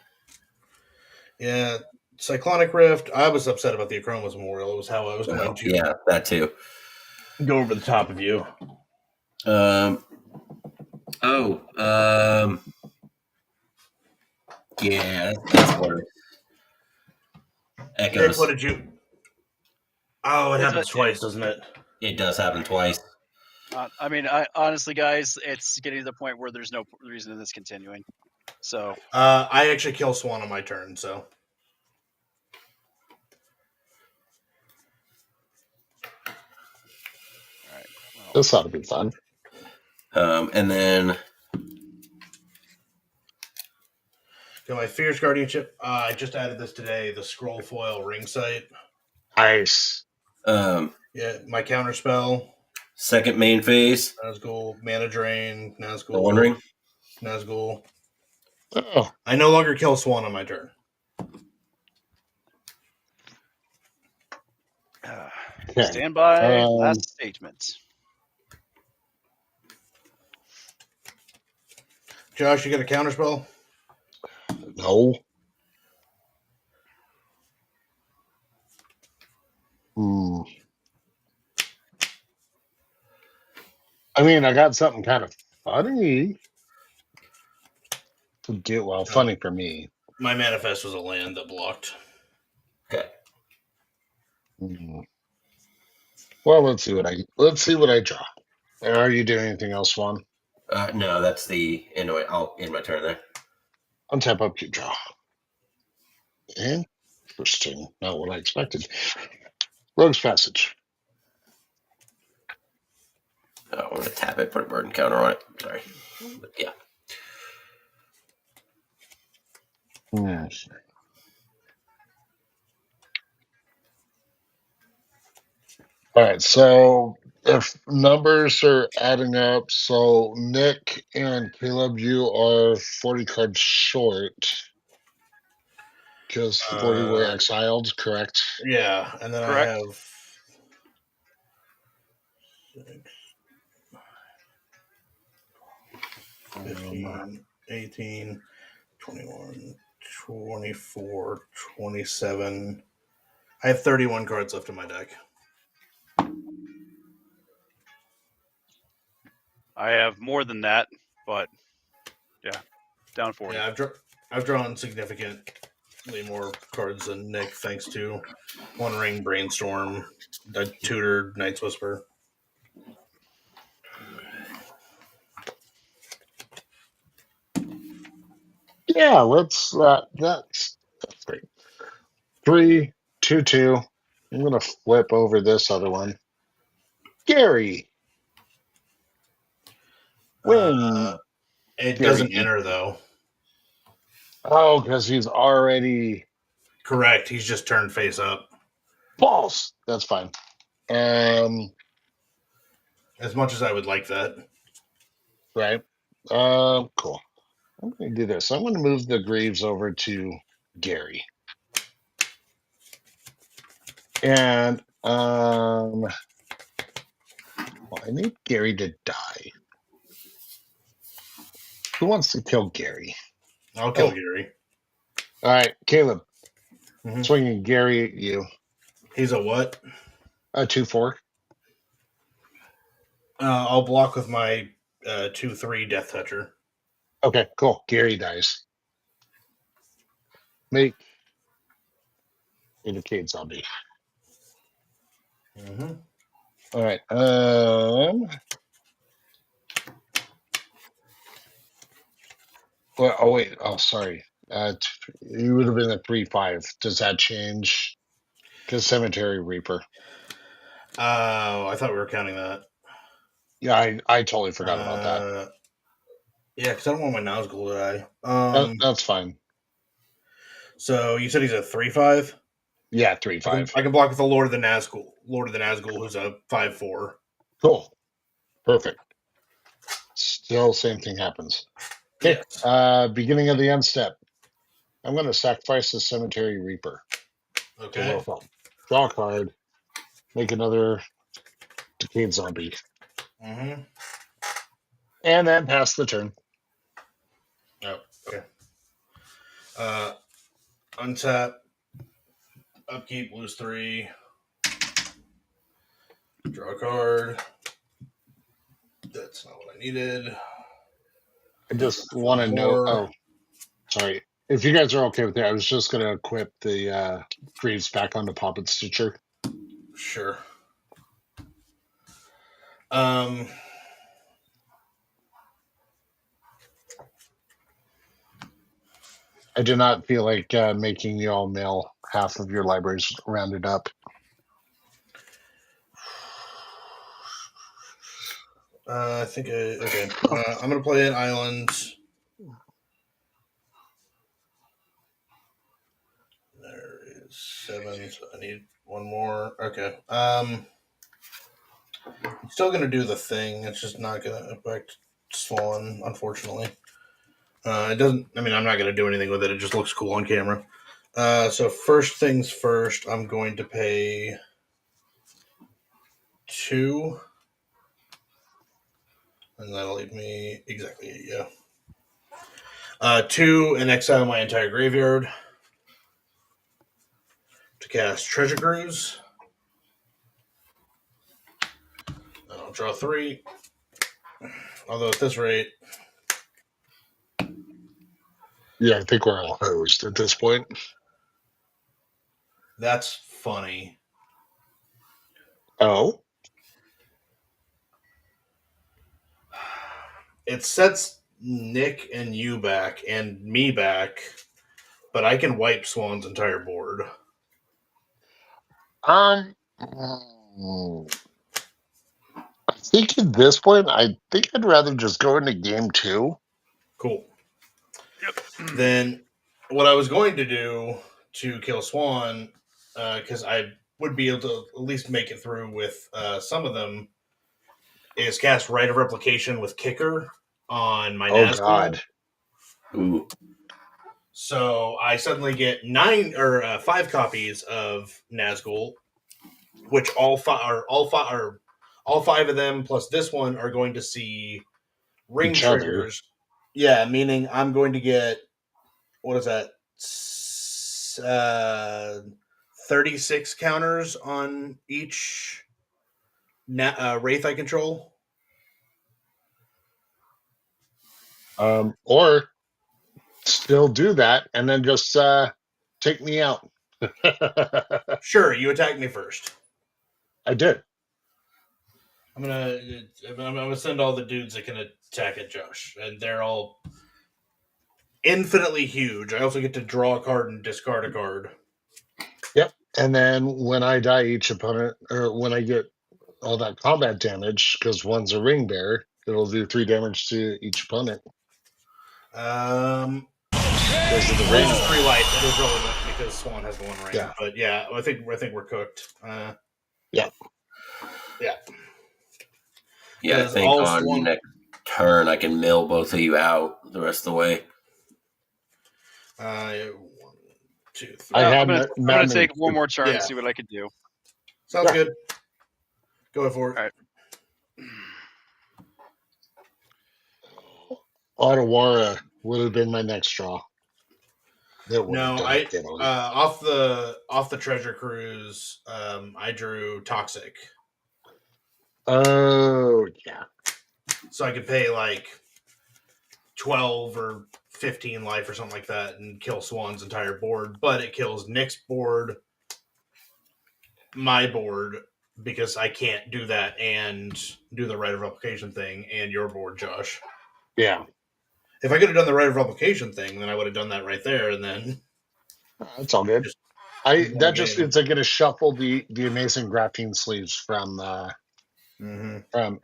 Yeah, Cyclonic Rift. I was upset about the Chroma's Memorial. It was how I was going to Yeah, that too. go over the top of you. Yeah, that's worse. Nick, Echoes. what did you... Oh, it It's happens twice, doesn't it? It does happen twice. I mean, honestly, guys, it's getting to the point where there's no reason in this continuing. So I actually kill Swan on my turn, so... all right. Well, This ought to be fun. And then Got my Fierce Guardianship. I just added this today, the Scroll Foil Ring Sight. Nice. Yeah, my counter spell. Second main phase. Nazgul, Mana Drain, Nazgul. The One Ring. Nazgul. Oh. I no longer kill Swan on my turn. Okay. Stand by. Last statement. Josh, you got a counter spell? No. I mean, I got something kind of Funny. Funny for me. My manifest was a land that blocked. Okay. Well, let's see what I draw. Are you doing anything else, Juan? No, that's the end. I'll end my turn there. Untap up your draw. Interesting. Not what I expected. Rogue's Passage. I'm going to tap it, put a burden counter on it. Sorry. But yeah. Yes. All right, so if numbers are adding up, so Nick and Caleb, you are 40 cards short because 40 were exiled, correct? Yeah, and then Correct. I have 15, 18, 21, 24, 27. I have 31 cards left in my deck. I have more than that, but yeah, down 40. Yeah, I've drawn significantly more cards than Nick, thanks to One Ring, Brainstorm, the Tutored Night's Whisper. Yeah, that's great. 3, 2, 2. I'm gonna flip over this other one. Gary. When It Gary doesn't enter, though. Oh, because he's already Correct. He's just turned face up. false. That's fine. As much as I would like that. Right. Cool. I'm going to do this. I'm going to move the Greaves over to Gary. And well, I need Gary to die. Who wants to kill Gary? I'll kill Gary. All right, Caleb. Mhm. Swinging Gary at you. He's a what? 2/4. I'll block with my 2/3 Death Toucher. Okay, cool. Gary dies. Make Indicate Zombie. Mm-hmm. All right. Well, oh wait. Oh, sorry. You would have been a 3/5. Does that change? Because Cemetery Reaper. Oh, I thought we were counting that. Yeah, I totally forgot about that. Yeah, because I don't want my Nazgul to die. That's fine. So you said he's a 3/5? Yeah, 3/5. I can block with the Lord of the Nazgul. Lord of the Nazgul, who's a 5/4. Cool. Perfect. Still, same thing happens. Okay. Yes. Beginning of the end step. I'm going to sacrifice the Cemetery Reaper. Okay. Draw a card. Make another Decayed Zombie. Mm-hmm. And then pass the turn. Oh, okay. Untap. Upkeep, lose 3. Draw a card. That's not what I needed. I just want to know. Oh, sorry. If you guys are okay with that, I was just going to equip the Greaves back onto Poppet Stitcher. Sure. I do not feel like making you all mail half of your libraries rounded up. I think okay. I'm gonna play an island. There is 7, so I need one more. Okay. I'm still gonna do the thing. It's just not gonna affect Swan, unfortunately. It doesn't. I mean, I'm not gonna do anything with it. It just looks cool on camera. So first things first, I'm going to pay 2. And that'll leave me exactly, yeah. 2 and exile my entire graveyard to cast Treasure Cruise. And I'll draw 3. Although at this rate, Yeah, I think we're all hosed at this point. that's funny. Oh, It sets Nick and you back and me back, but I can wipe Swan's entire board. mm, I think at this point, I think I'd rather just go into game 2. Cool. Yep. Then what I was going to do to kill Swan, because I would be able to at least make it through with some of them, is cast Rite of Replication with Kicker on my Oh Nazgul. God. Ooh. So I suddenly get 5 copies of Nazgul, which all five of them plus this one are going to see ring Each other. triggers. Yeah, meaning I'm going to get, what is that? 36 counters on each Wraith I control. Or still do that and then just take me out. Sure, you attack me first. I did. I'm gonna send all the dudes that can attack at Josh, and they're all infinitely huge. I also get to draw a card and discard a card. Yep. And then when I die, each opponent, or when I get all that combat damage, because one's a ring bearer, it'll do 3 damage to each opponent. Because of the ring. This is 3 life. That is relevant because Swan has the 1 ring. Yeah. But yeah, I think we're cooked. Yeah. Yeah. Yeah, I think on next turn I can mill both of you out the rest of the way. 1, 2, 3. I'm gonna take one more turn and see what I can do. Sounds good. Go for it. All right. Ottawara would have been my next draw. No, off the treasure cruise, I drew Toxic. Oh yeah. So I could pay like 12 or 15 life or something like that and kill Swan's entire board, but it kills Nick's board, my board, because I can't do that and do the Rite of Replication thing, and your board, Josh. Yeah. If I could have done the Rite of Replication thing, then I would have done that right there, and then that's all good. It's going to shuffle the amazing graphene sleeves from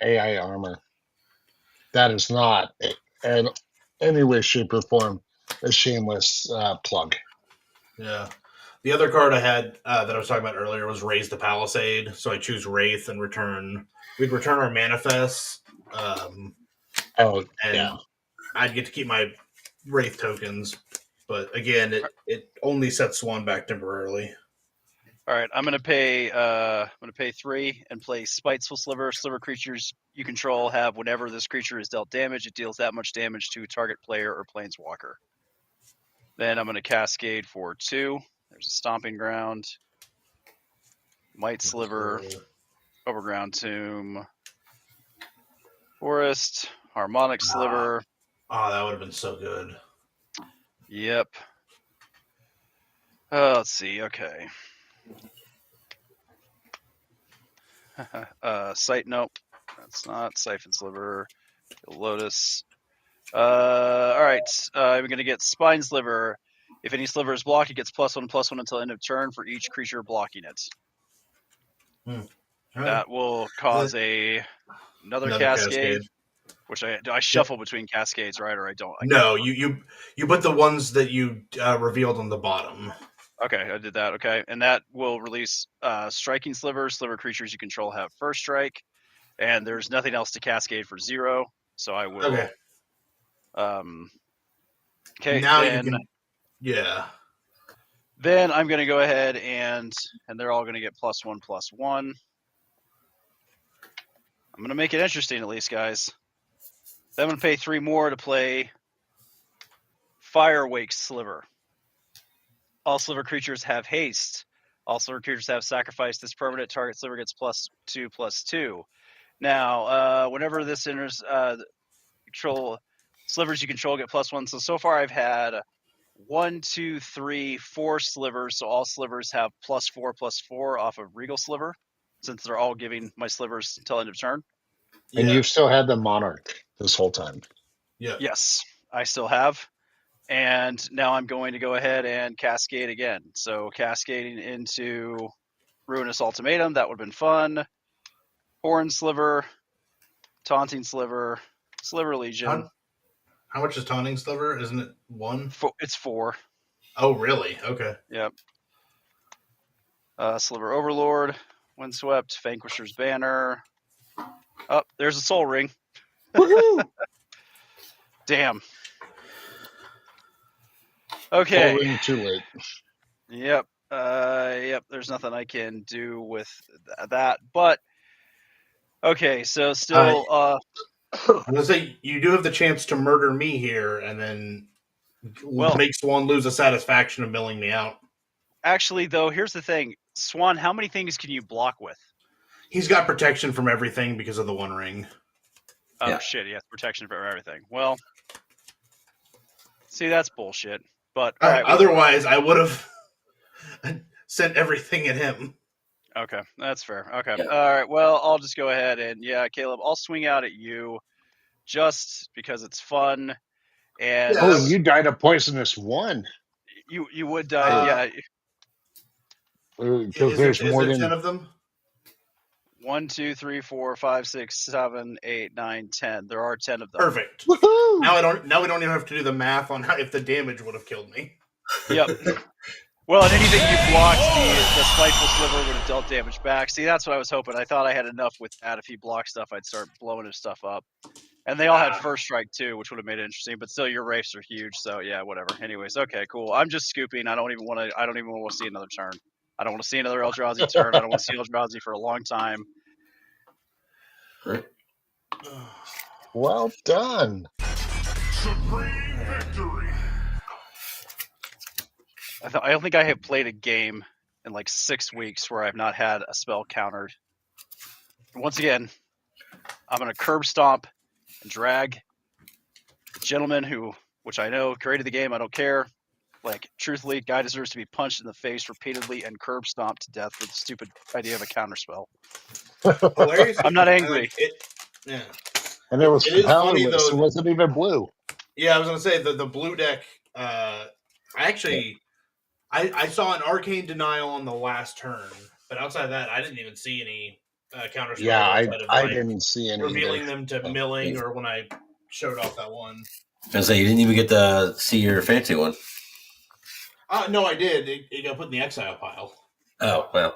AI armor. That is not in any way, shape, or form a shameless plug. Yeah. The other card I had that I was talking about earlier was Raise the Palisade. So I choose Wraith and we'd return our manifests. Yeah. I'd get to keep my Wraith tokens. But again, it only sets Swan back temporarily. All right, I'm gonna pay 3 and play Spiteful Sliver. Sliver creatures you control have whenever this creature is dealt damage, it deals that much damage to target player or planeswalker. Then I'm gonna Cascade for 2. There's a Stomping Ground, Might Sliver, Overground Tomb, Forest, Harmonic Sliver. Oh, that would have been so good. Yep. Let's see. Okay. Sight. Nope. That's not Siphon Sliver. Lotus. All right. We're gonna get Spine Sliver. If any sliver is blocked, it gets +1/+1 until end of turn for each creature blocking it. That will cause another cascade. Which I shuffle between cascades, right? Or I don't. No, you put the ones that you revealed on the bottom. Okay, I did that. Okay, and that will release Striking Sliver. Sliver creatures you control have first strike, and there's nothing else to cascade for 0. So I will. Okay. Okay. Now then, you can. Yeah. Then I'm going to go ahead and they're all going to get +1/+1. I'm going to make it interesting, at least, guys. Then I'm going to pay 3 more to play Firewake Sliver. All Sliver creatures have haste. All Sliver creatures have sacrifice. This permanent target Sliver gets +2/+2. Now, whenever this enters, control slivers you control get +1. So far I've had 1, 2, 3, 4 slivers. So all slivers have +4/+4 off of Regal Sliver, since they're all giving my slivers until end of turn. And Yeah. you've still had the Monarch this whole time. Yeah. Yes, I still have. And now I'm going to go ahead and cascade again. So cascading into Ruinous Ultimatum, that would have been fun. Horn Sliver, Taunting Sliver, Sliver Legion. How much is Taunting Sliver? Isn't it 1? It's 4. Oh, really? Okay. Yep. Sliver Overlord, Windswept, Vanquisher's Banner. Oh, there's a Soul Ring. Woohoo! Damn. Full Okay. ring too late. Yep. Yep. There's nothing I can do with that. But okay, so still. I'm gonna say you do have the chance to murder me here, and then make Swan lose the satisfaction of milling me out. Actually, though, here's the thing, Swan. How many things can you block with? He's got protection from everything because of the 1 ring. Oh shit! He has protection from everything. Well, see, that's bullshit. But all right, otherwise, I would have sent everything at him. Okay, that's fair. Okay, all right. Well, I'll just go ahead and Caleb, I'll swing out at you, just because it's fun. And you died a poisonous 1. You would die. Because there's more than 10 of them. 1, 2, 3, 4, 5, 6, 7, 8, 9, 10. There are 10 of them. Perfect. Woohoo! Now we don't even have to do the math on if the damage would have killed me. Yep. Well, and anything you blocked, the Spiteful Sliver would have dealt damage back. See, that's what I was hoping. I thought I had enough with that. If he blocked stuff, I'd start blowing his stuff up. And they all had first strike too, which would have made it interesting. But still, your wraiths are huge, so yeah, whatever. Anyways, okay, cool. I'm just scooping. I don't even want to see another turn. I don't want to see another Eldrazi turn. I don't want to see Eldrazi for a long time. Well done. Supreme victory. I don't think I have played a game in like 6 weeks where I've not had a spell countered. Once again, I'm going to curb stomp and drag the gentleman which I know created the game. I don't care. Like, truthfully, guy deserves to be punched in the face repeatedly and curb stomped to death for the stupid idea of a counterspell. Hilarious. I'm not angry. Yeah. And it was funny, colorless. though. It wasn't even blue. Yeah, I was gonna say the blue deck. I saw an Arcane Denial on the last turn, but outside of that, I didn't even see any counter spells. Yeah, outside of, I didn't see any revealing either. them to milling, or when I showed off that one. I was say you didn't even get to see your fancy one. No, I did. It got put in the exile pile. Oh well.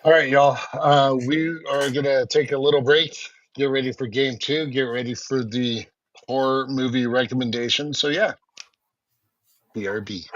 All right, y'all. We are gonna take a little break. Get ready for game 2. Get ready for the horror movie recommendation. So yeah, BRB.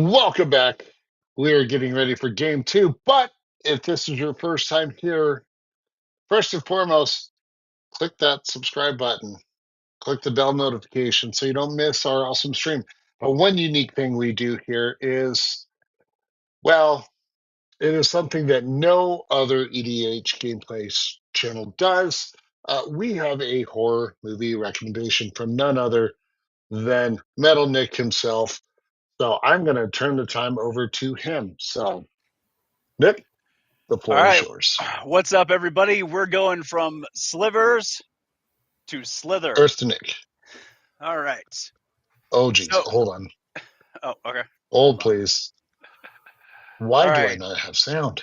Welcome back. We are getting ready for game 2, but if this is your first time here, first and foremost, click that subscribe button. Click the bell notification so you don't miss our awesome stream. But one unique thing we do here is, well, it is something that no other EDH gameplay channel does. We have a horror movie recommendation from none other than Metal Nick himself. So I'm going to turn the time over to him. So, Nick, the All floor is right. yours. What's up, everybody? We're going from slivers to slither. Earth to Nick. All right. Oh, geez. So, Hold on. oh, okay. Hold, please. Why All do I right. not have sound?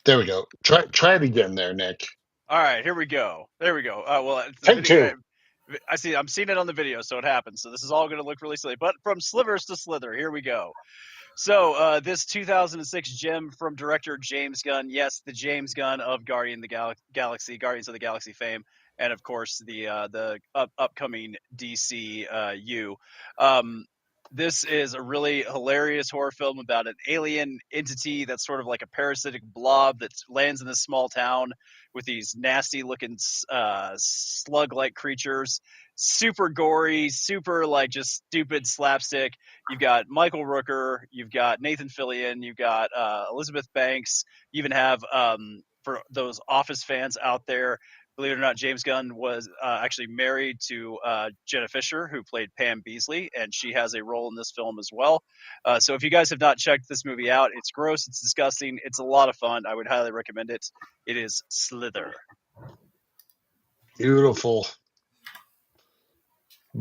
There we go. Try it again there, Nick. All right. Here we go. There we go. Well, the Take video. two. I'm seeing it on the video, so it happens. So this is all going to look really silly. But from slivers to slither, here we go. So this 2006 gem from director James Gunn, yes, the James Gunn of Guardians of the Galaxy fame, and of course the upcoming DCU. This is a really hilarious horror film about an alien entity that's sort of like a parasitic blob that lands in this small town with these nasty looking slug-like creatures. Super gory, super like just stupid slapstick. You've got Michael Rooker, you've got Nathan Fillion, you've got Elizabeth Banks. You even have, for those Office fans out there, believe it or not, James Gunn was actually married to Jenna Fisher, who played Pam Beesly, and she has a role in this film as well. So if you guys have not checked this movie out, it's gross, it's disgusting, it's a lot of fun. I would highly recommend it. It is Slither. Beautiful.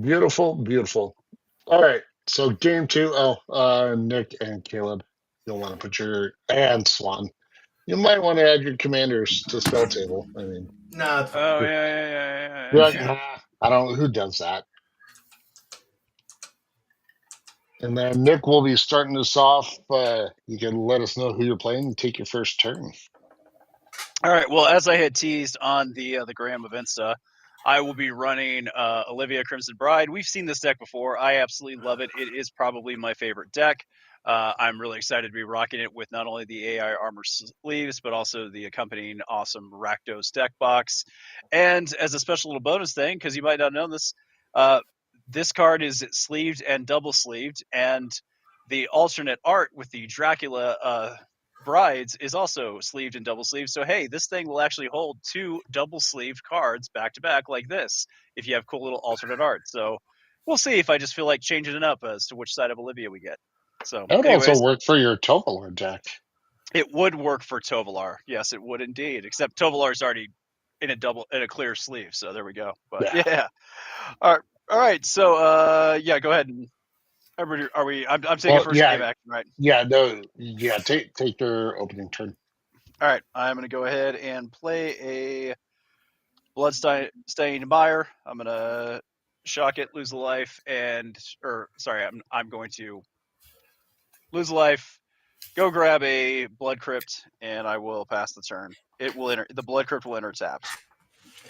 Beautiful, beautiful. All right. So game 2. Nick and Caleb, you'll want to put your, and Swan. You might want to add your commanders to spell table. I mean, No, it's fine. Oh, yeah. you're like, I don't know who does that. And then Nick will be starting us off. You can let us know who you're playing and take your first turn. All right. Well, as I had teased on the gram of Insta, I will be running Olivia Crimson Bride. We've seen this deck before. I absolutely love it. It is probably my favorite deck. I'm really excited to be rocking it with not only the AI armor sleeves, but also the accompanying awesome Rakdos deck box. And as a special little bonus thing, because you might not know this, this card is sleeved and double sleeved, and the alternate art with the Dracula brides is also sleeved and double sleeved. So hey, this thing will actually hold 2 double sleeved cards back to back like this if you have cool little alternate art. So we'll see if I just feel like changing it up as to which side of Olivia we get. So That would anyways, also work for your Tovalar deck. it would work for Tovalar. Yes, it would indeed. Except Tovalar's already in a clear sleeve, so there we go. But yeah. All right. So yeah, go ahead and are we? I'm taking first game action, right? Yeah, no, yeah. Take your opening turn. All right, I'm going to go ahead and play a Bloodstained Mire. I'm going to shock it, lose a life, I'm going to lose a life, go grab a Blood Crypt, and I will pass the turn. The Blood Crypt will enter tapped.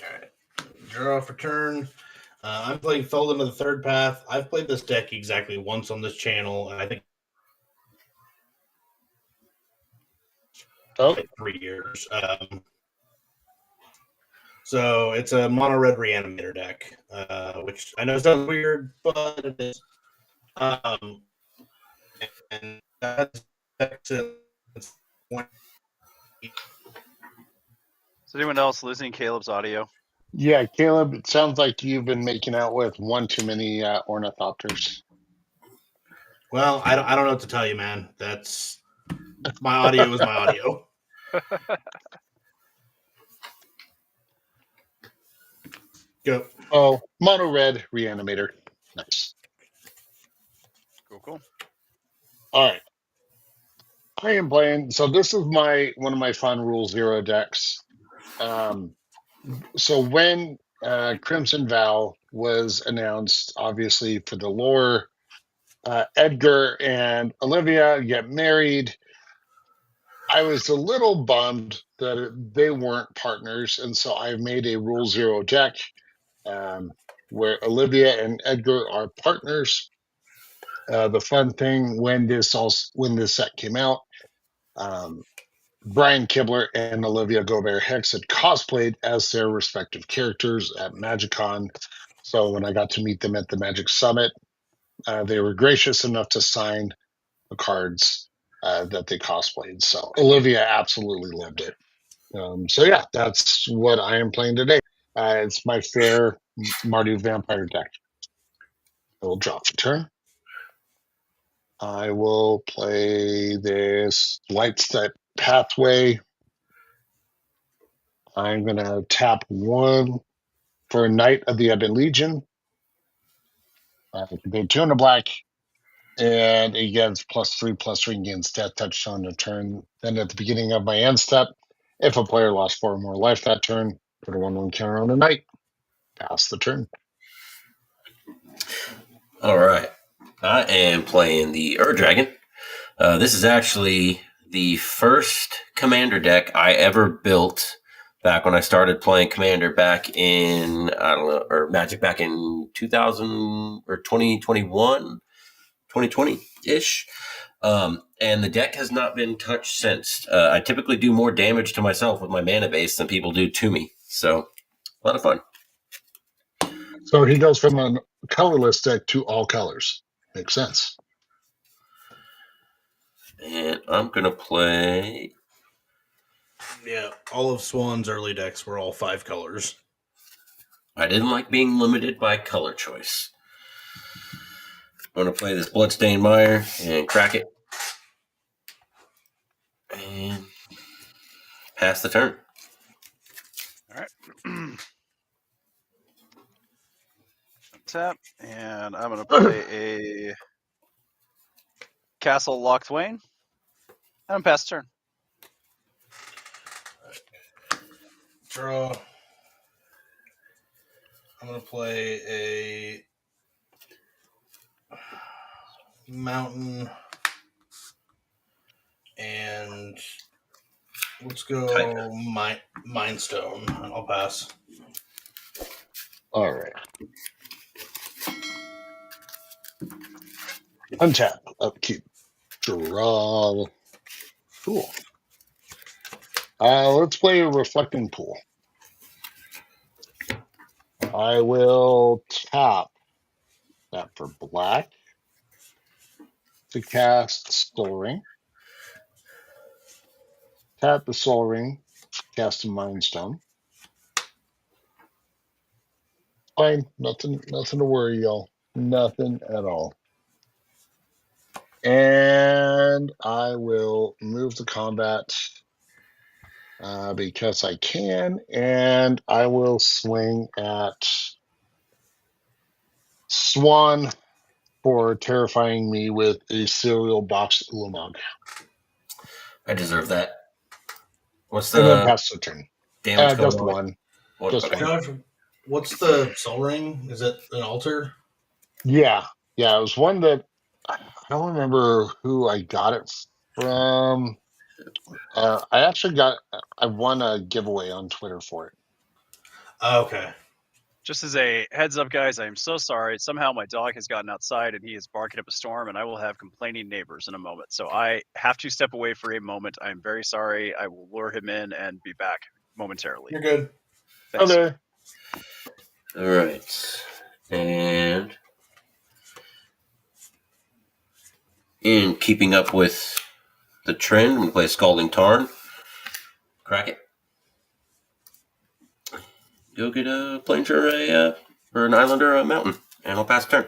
All right. Draw for turn. I'm playing Fold into the Third Path. I've played this deck exactly once on this channel, and I think 3 years. So it's a mono red reanimator deck, which I know sounds weird, but it is. And that's Is anyone else losing Caleb's audio? Yeah, Caleb, it sounds like you've been making out with one too many ornithopters. well, I don't know what to tell you, man. That's my audio is my audio. Go. Oh, mono red reanimator. Nice. Cool. All right. I am playing. So this is one of my fun Rule Zero decks. So when Crimson Vow was announced, obviously for the lore, Edgar and Olivia get married. I was a little bummed that they weren't partners, and so I made a Rule Zero deck where Olivia and Edgar are partners. The fun thing when this set came out, Brian Kibler and Olivia Gobert Hex had cosplayed as their respective characters at MagicCon. So when I got to meet them at the Magic Summit, they were gracious enough to sign the cards that they cosplayed. So Olivia absolutely loved it. So yeah, that's what I am playing today. It's my fair Mardu Vampire deck. I will drop for turn. I will play this Lightstep Pathway. I'm going to tap 1 for Knight of the Ebon Legion. I can pay 2 in a black, and it gets +3/+3 against death touch on the turn. Then at the beginning of my end step, if a player lost 4 or more life that turn, put a 1/1 counter on a Knight. Pass the turn. All right. I am playing the Dragon. This is actually the first Commander deck I ever built back when I started playing Commander back in, or Magic back in 2000 or 2021, 2020-ish. And the deck has not been touched since. I typically do more damage to myself with my mana base than people do to me. So, a lot of fun. So he goes from a colorless deck to all colors. Makes sense. And I'm going to play... Yeah, all of Swan's early decks were all 5 colors. I didn't like being limited by color choice. I'm going to play this Bloodstained Mire and crack it. And pass the turn. All right. Tap, and I'm going to play a Castle Loch Twain. And pass the turn. Draw. I'm going to play a Mountain, and let's go Mindstone, and I'll pass. All right. Untap, upkeep, draw. Cool. Let's play a Reflecting Pool. I will tap that for black to cast Soul Ring. Tap the Soul Ring, cast a Mind Stone. Fine, nothing to worry, y'all. Nothing at all. And I will move the combat because I can, and I will swing at Swan for terrifying me with a cereal box Ulamog. I deserve that. What's And then the pass the turn. damage going Just on? one. What? Just Okay. one. What's the Soul Ring? Is it an altar? Yeah. It was one that I don't remember who I got it from. I won a giveaway on Twitter for it. Okay. Just as a heads up, guys, I am so sorry. Somehow my dog has gotten outside and he is barking up a storm, and I will have complaining neighbors in a moment. So I have to step away for a moment. I am very sorry. I will lure him in and be back momentarily. You're good. Thanks. Okay. All right. And in keeping up with the trend, I'm going to play Scalding Tarn. Crack it. Go get a Plains or an island or a mountain, and I'll pass the turn.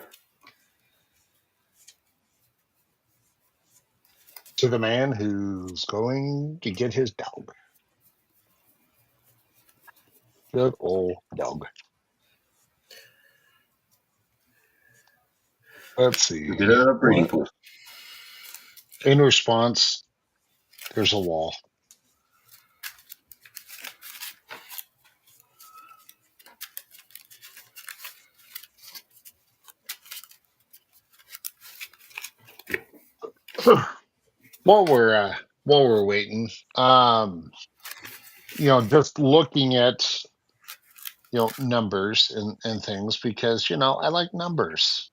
To the man who's going to get his dog. Good old dog. Let's see. Get a breeding pool. In response, there's a wall. While we're waiting, just looking at numbers and things, because I like numbers.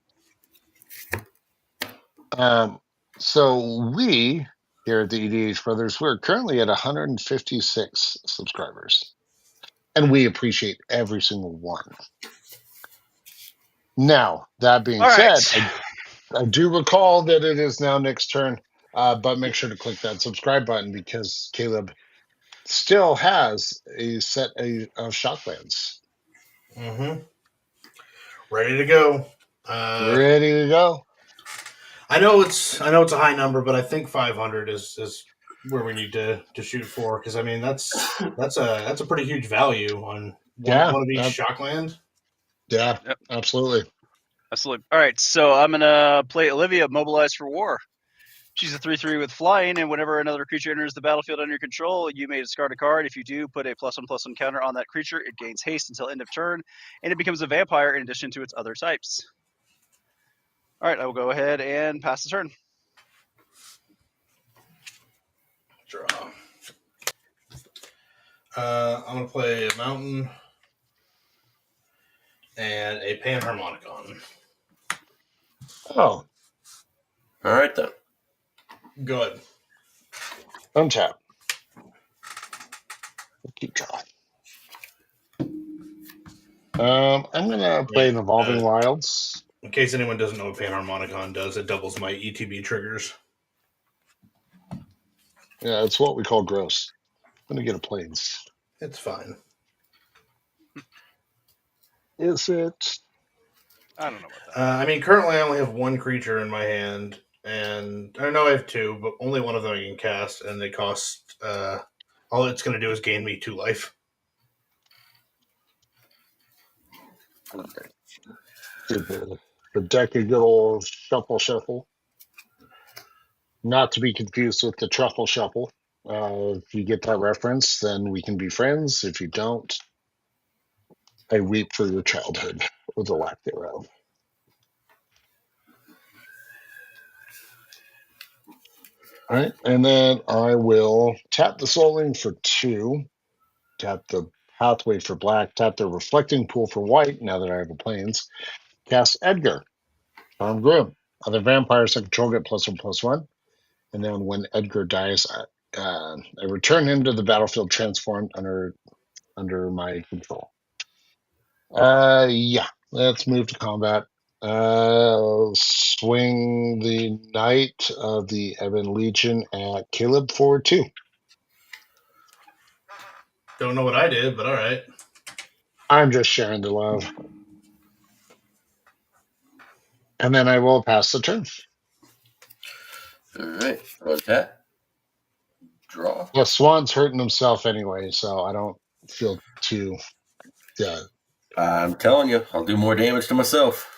So we here at the EDH Brothers, we're currently at 156 subscribers, and we appreciate every single one. Now, that being All right. said, I do recall that it is now Nick's turn, but make sure to click that subscribe button because Caleb still has a set of Shocklands Mm-hmm. Ready to go. ready to go. I know it's a high number, but I think 500 is where we need to shoot for, because I mean that's a pretty huge value on one Yeah, of each Shockland. yeah, Yep. absolutely. Absolutely. All right, so I'm gonna play Olivia, Mobilized for War. She's a 3/3 with flying, and whenever another creature enters the battlefield under your control, you may discard a card. If you do, put a +1/+1 counter on that creature. It gains haste until end of turn, and it becomes a vampire in addition to its other types. All right, I will go ahead and pass the turn. Draw. I'm gonna play a mountain and a Panharmonicon. Oh, All right, then. Good. untap. Keep drawing. I'm gonna play an Evolving Wilds. In case anyone doesn't know what Panharmonicon does, it doubles my ETB triggers. Yeah, it's what we call gross. I'm gonna get a planes. It's fine. Is it? I don't know about that. I mean, currently I only have one creature in my hand, and I know I have two, but only one of them I can cast, and they cost. All it's going to do is gain me 2 life. Okay. The deck a good old shuffle. Not to be confused with the truffle shuffle. If you get that reference, then we can be friends. If you don't, I weep for your childhood or the lack thereof. All right, and then I will tap the Soul for 2, tap the Pathway for black, tap the Reflecting Pool for white. Now that I have a plains, cast Edgar, Charm Groom. Other vampires I control get +1/+1, and then when Edgar dies, I return him to the battlefield transformed under my control. Yeah, let's move to combat. Swing the Knight of the Ebon Legion at Caleb for 2. Don't know what I did, but all right. I'm just sharing the love. And then I will pass the turn. All right. Untap. Draw. Well, Swan's hurting himself anyway, so I don't feel too. Yeah. I'm telling you, I'll do more damage to myself.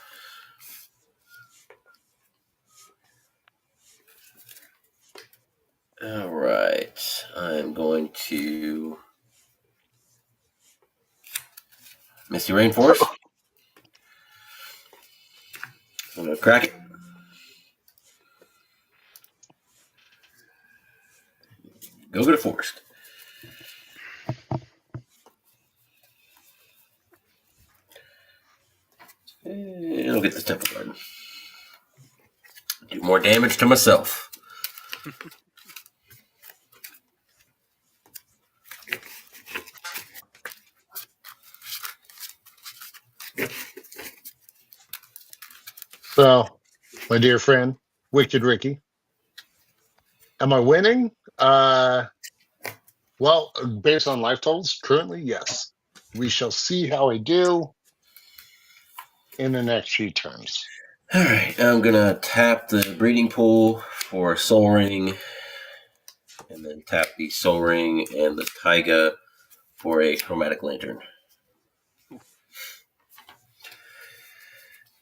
All right. I'm going to Misty Rainforest. I'm going to crack it. Go to the forest. And I'll get this Temple Garden. Do more damage to myself. So, my dear friend, Wicked Ricky, am I winning? Well, based on life totals, currently, yes. We shall see how I do in the next few turns. All right. I'm going to tap the Breeding Pool for Soul Ring. And then tap the Soul Ring and the Taiga for a Chromatic Lantern.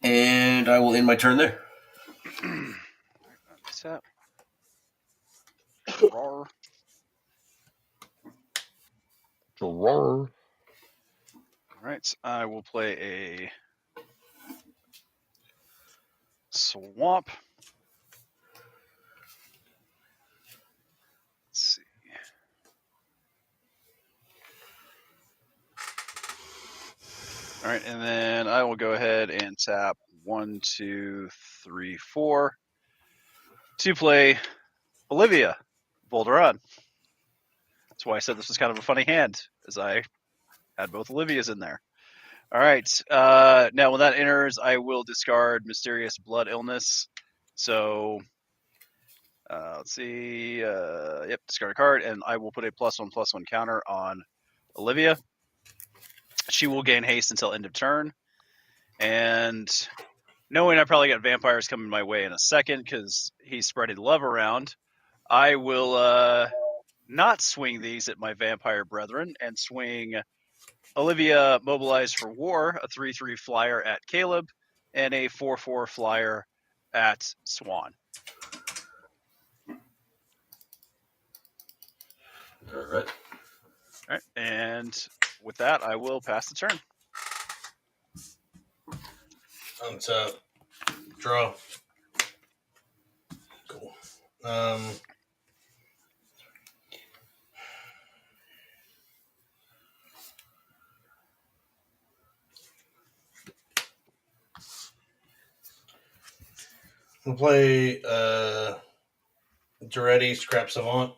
And I will end my turn there. Tap. Roar. Roar. All right, I will play a swamp. Let's see. All right, and then I will go ahead and tap 1, 2, 3, 4. to play Olivia Bolderon. That's why I said this was kind of a funny hand, as I had both Olivias in there. All right. Now, when that enters, I will discard Mysterious Blood Illness. So, let's see. Yep, discard a card, and I will put a +1/+1 counter on Olivia. She will gain haste until end of turn. And knowing I probably got vampires coming my way in a second because he's spreading love around, I will not swing these at my vampire brethren and swing Olivia Mobilized for War, a 3/3 flyer at Caleb, and a 4/4 flyer at Swan. All right. All right, and with that, I will pass the turn. Untap. Draw. Cool. We'll play Duretti, Scrap Savant.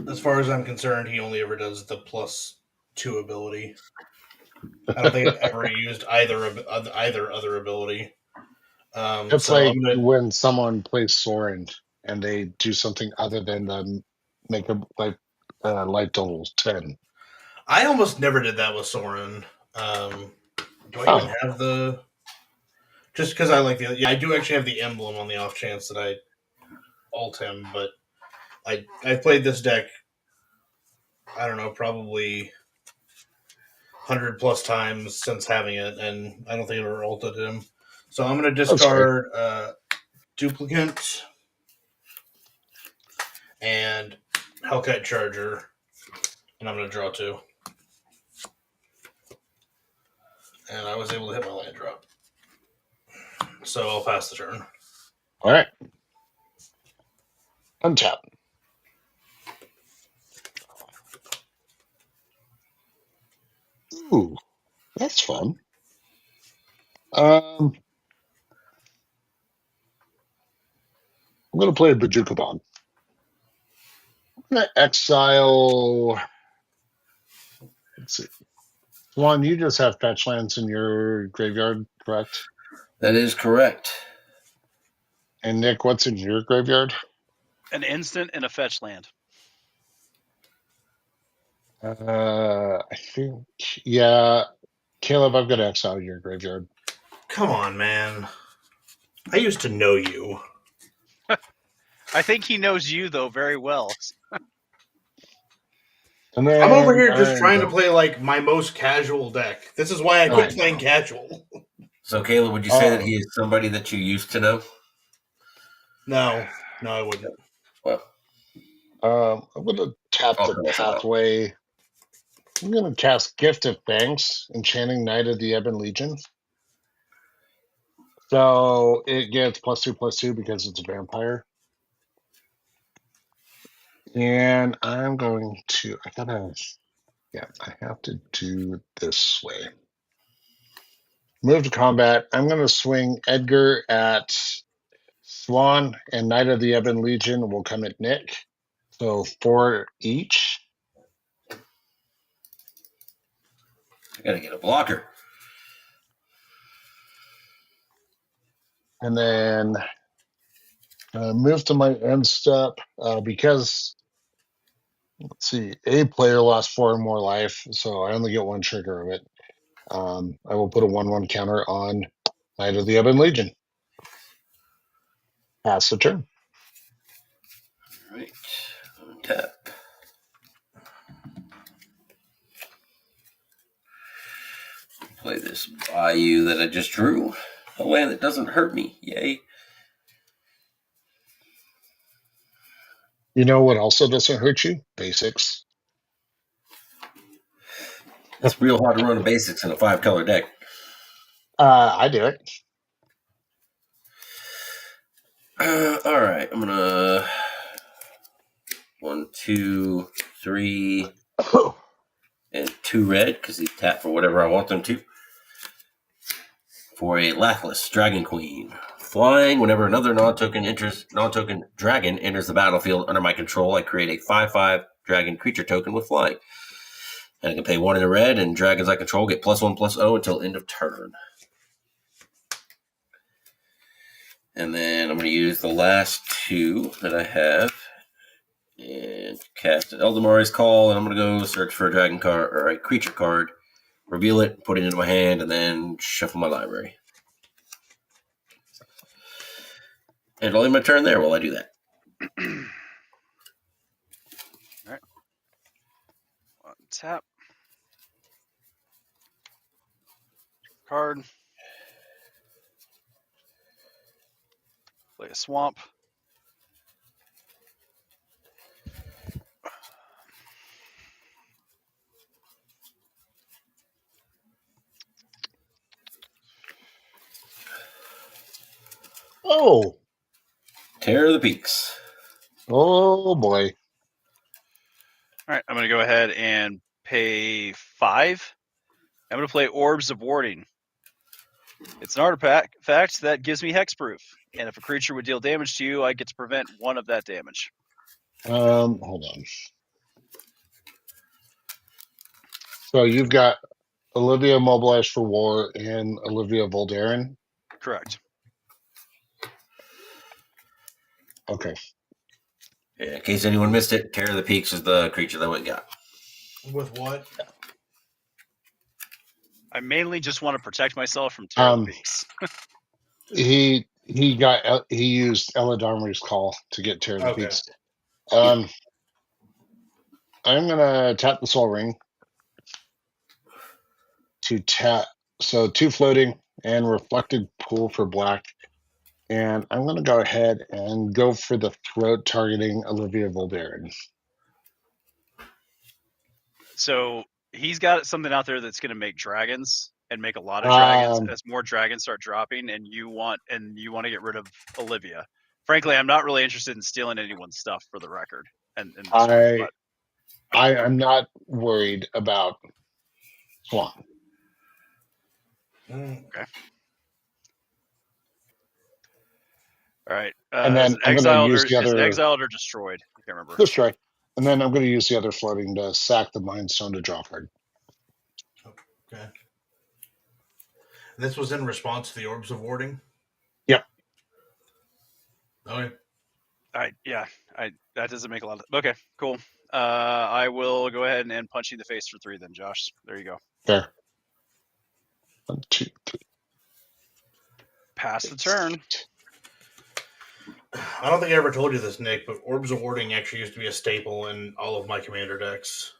As far as I'm concerned, he only ever does the +2 ability. I don't think I've ever used either other ability. It's so like I'm gonna, when someone plays Soren and they do something other than make a light total 10. I almost never did that with Soren. Do I even have the? Just because I like the, yeah, I do actually have the emblem on the off chance that I ult him, but I've played this deck. I don't know, probably 100+ times since having it, and I don't think I've ever ulted him. So I'm going to discard Duplicant and Hellkite Charger, and I'm going to draw 2. And I was able to hit my land drop. So I'll pass the turn. All right. Untap. Ooh, that's fun. I'm going to play a Bajuka Bomb. I'm going to exile. Let's see. Juan, you just have fetch lands in your graveyard, correct? That is correct. And Nick, what's in your graveyard? An instant and a fetch land. I think, yeah. Caleb, I've got to exile your graveyard. Come on, man. I used to know you. I think he knows you, though, very well. And then I'm over here just trying to play like my most casual deck. This is why I quit playing casual. So, Caleb, would you say that he is somebody that you used to know? No, I wouldn't. Well, I'm going to tap the pathway. I'm going to cast Gift of Thanks, Enchanting Knight of the Ebon Legion. So it gets +2/+2 because it's a vampire. And I'm going to, I have to do it this way. Move to combat. I'm going to swing Edgar at Swan, and Knight of the Ebon Legion will come at Nick. So 4 each. I got to get a blocker. And then move to my end step because, let's see, a player lost 4 or more life, so I only get 1 trigger of it. I will put a 1/1 counter on Knight of the Ebon Legion. Pass the turn. All right. Untap. Play this Bayou that I just drew. A land that doesn't hurt me. Yay. You know what also doesn't hurt you? Basics. It's real hard to run a basics in a 5-color deck. I do it. All right. I'm going to 1, 2, 3, and 2 red because he tapped for whatever I want them to. for a Lathless Dragon Queen. Flying, whenever another non-token dragon enters the battlefield under my control, I create a 5/5 dragon creature token with flying. And I can pay 1 in the red, and dragons I control get +1/+0 until end of turn. And then I'm going to use the last 2 that I have and cast an Eldamari's Call, and I'm going to go search for a dragon card or a creature card, reveal it, put it into my hand, and then shuffle my library. And I'll end my turn there while I do that. All right. Tap. Card. Play a swamp. Oh, Tear of the Peaks. oh boy. All right, I'm going to go ahead and pay 5. I'm going to play Orbs of Warding. It's an artifact that gives me hexproof, and if a creature would deal damage to you, I get to prevent 1 of that damage. Hold on. So you've got Olivia Mobilized for War and Olivia Voldaren. Correct. Okay. Yeah, in case anyone missed it, Tear of the Peaks is the creature that we got. With what? I mainly just want to protect myself from Tear of the Peaks. He used Eladamri's Call to get Tear of the Okay. Peaks. I'm gonna tap the Soul Ring to tap. So 2 floating and Reflected Pool for black. And I'm going to go ahead and go for the throat targeting Olivia Voldaren. So he's got something out there that's going to make dragons and make a lot of dragons as more dragons start dropping, and you want to get rid of Olivia. Frankly, I'm not really interested in stealing anyone's stuff, for the record. And I'm not worried about Swan. Okay. All right. And then I'm going to use the other. Exiled or destroyed? I can't remember. Destroy. And then I'm going to use the other floating to sack the Mind Stone to draw a card. Okay. This was in response to the Orbs of Warding? Yep. Okay. That doesn't make a lot of... Okay, cool. I will go ahead and punch you in the face for 3 then, Josh. There you go. There. 1, 2, 3. Pass the turn. I don't think I ever told you this, Nick, but Orbs of Warding actually used to be a staple in all of my commander decks.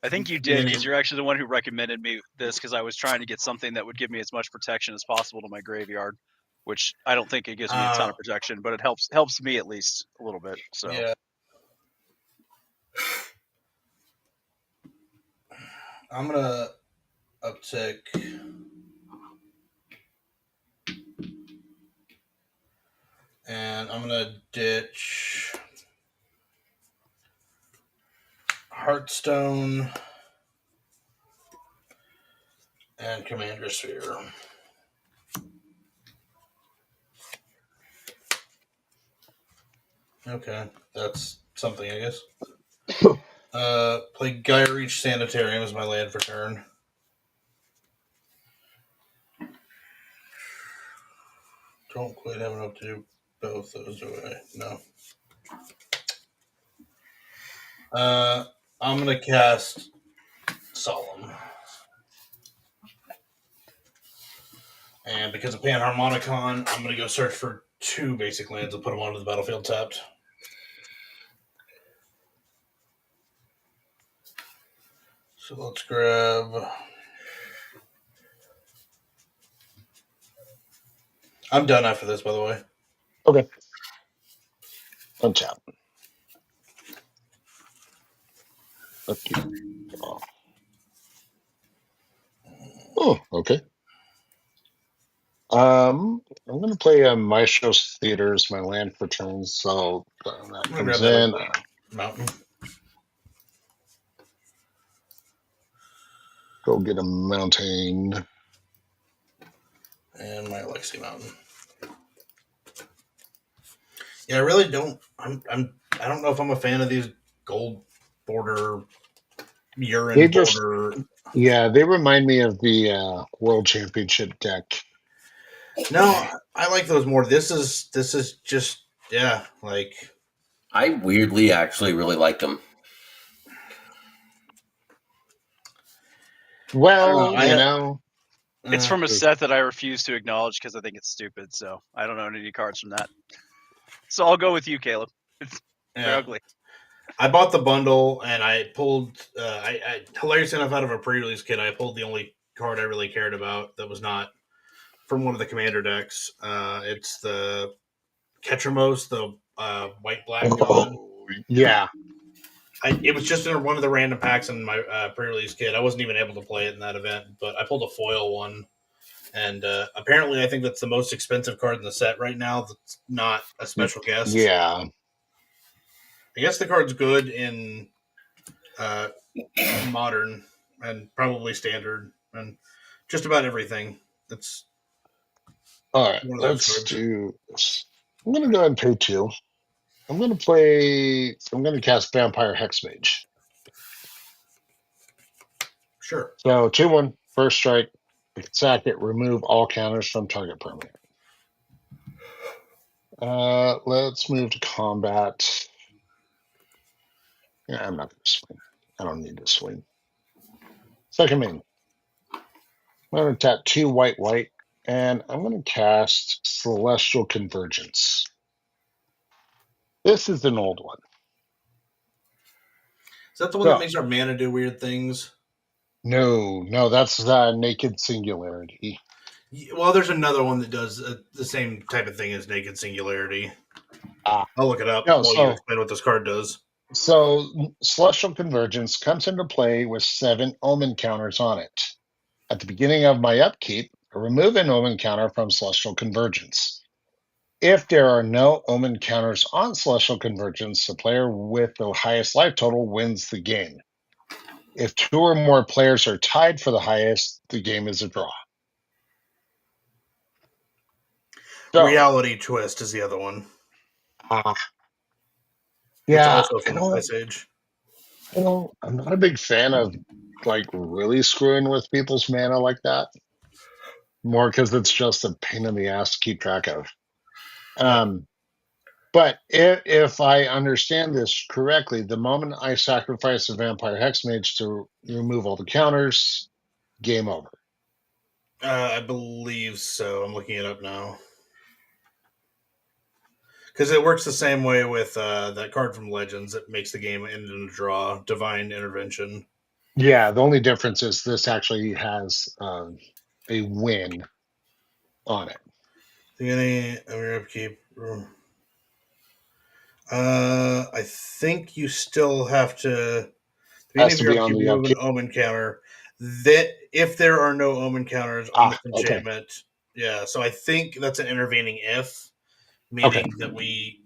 I think you did, because you're actually the one who recommended me this, because I was trying to get something that would give me as much protection as possible to my graveyard, which I don't think it gives me a ton of protection, but it helps me at least a little bit. So yeah. I'm gonna uptick. And I'm gonna ditch Heartstone and Commander Sphere. Okay, that's something, I guess. Play Gaia Reach Sanitarium as my land for turn. Don't quite have enough to do both those, do I? No. I'm going to cast Solemn. And because of Panharmonicon, I'm going to go search for 2 basic lands and put them onto the battlefield tapped. So let's grab... I'm done after this, by the way. Okay. Untap. Oh, okay. I'm going to play Maestro's Theater as my land for turns, so that comes in. Mountain. Go get a mountain. and my Lexi Mountain. Yeah, I really don't. I don't know if I'm a fan of these gold border, urine border. They remind me of the World Championship deck. No, I like those more. This is just like I weirdly actually really like them. Well, it's from a set that I refuse to acknowledge because I think it's stupid. So I don't own any cards from that. So I'll go with you, Caleb. They're ugly. I bought the bundle and I pulled. I hilarious enough, out of a pre-release kit, I pulled the only card I really cared about that was not from one of the commander decks. It's the Ketramos, the white black god. Yeah. It was just in one of the random packs in my pre-release kit. I wasn't even able to play it in that event, but I pulled a foil one. And apparently I think that's the most expensive card in the set right now that's not a special guest. Yeah. I guess the card's good in modern and probably standard and just about everything. That's all right. Let's do this. I'm going to go ahead and pay 2. I'm going to cast Vampire Hexmage. Sure. So 2/1, first strike. You can sack it, remove all counters from target permanent. Let's move to combat. Yeah, I'm not going to swing. I don't need to swing. Second main. I'm going to tap 2 white, and I'm going to cast Celestial Convergence. This is an old one. Is that the one that makes our mana do weird things? No, that's Naked Singularity. Well, there's another one that does the same type of thing as Naked Singularity. I'll look it up while you explain what this card does. So, Celestial Convergence comes into play with 7 Omen counters on it. At the beginning of my upkeep, remove an Omen counter from Celestial Convergence. If there are no Omen counters on Celestial Convergence, the player with the highest life total wins the game. If 2 or more players are tied for the highest, the game is a draw. So, Reality Twist is the other one. Yeah, it's also from Ice Age. I'm not a big fan of really screwing with people's mana like that. More because it's just a pain in the ass to keep track of. But if I understand this correctly, the moment I sacrifice a Vampire Hexmage to remove all the counters, game over. I believe so. I'm looking it up now. Because it works the same way with that card from Legends that makes the game end in a draw, Divine Intervention. Yeah, the only difference is this actually has a win on it. Beginning of your upkeep. I think you still have to. Has to be on the upkeep. An Omen counter. That if there are no Omen counters on this enchantment, So I think that's an intervening if. Meaning that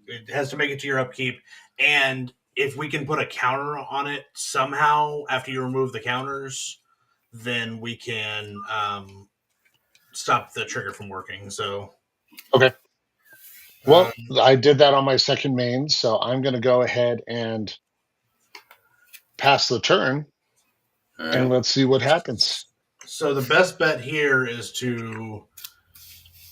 it has to make it to your upkeep, and if we can put a counter on it somehow after you remove the counters, then we can stop the trigger from working. So well, I did that on my second main, so I'm going to go ahead and pass the turn, and let's see what happens. So the best bet here is to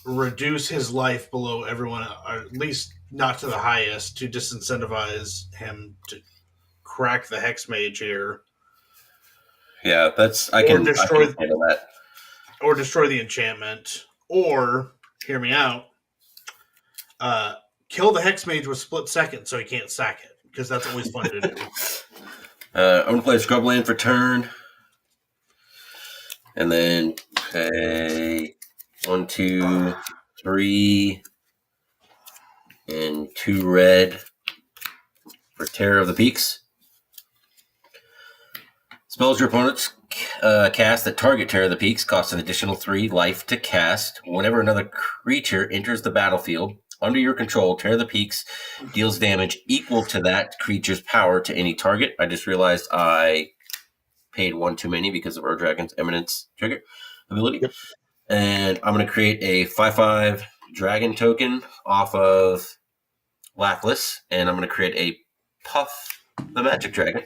reduce his life below everyone, or at least not to the highest, to disincentivize him to crack the Hex Mage here. Yeah, I can handle that. Or destroy the enchantment. Or, hear me out, kill the Hex Mage with split second so he can't sack it, because that's always fun to do. I'm going to play Scrubland for turn. And then pay 1, 2, 3, and 2 red for Terror of the Peaks. Spells your opponents cast that target Terror of the Peaks cost an additional 3 life to cast. Whenever another creature enters the battlefield under your control, Terror of the Peaks deals damage equal to that creature's power to any target. I just realized I paid 1 too many because of Ur Dragon's Eminence trigger ability. Yep. And I'm going to create a 5/5 dragon token off of Lackless, and I'm going to create a Puff the Magic Dragon.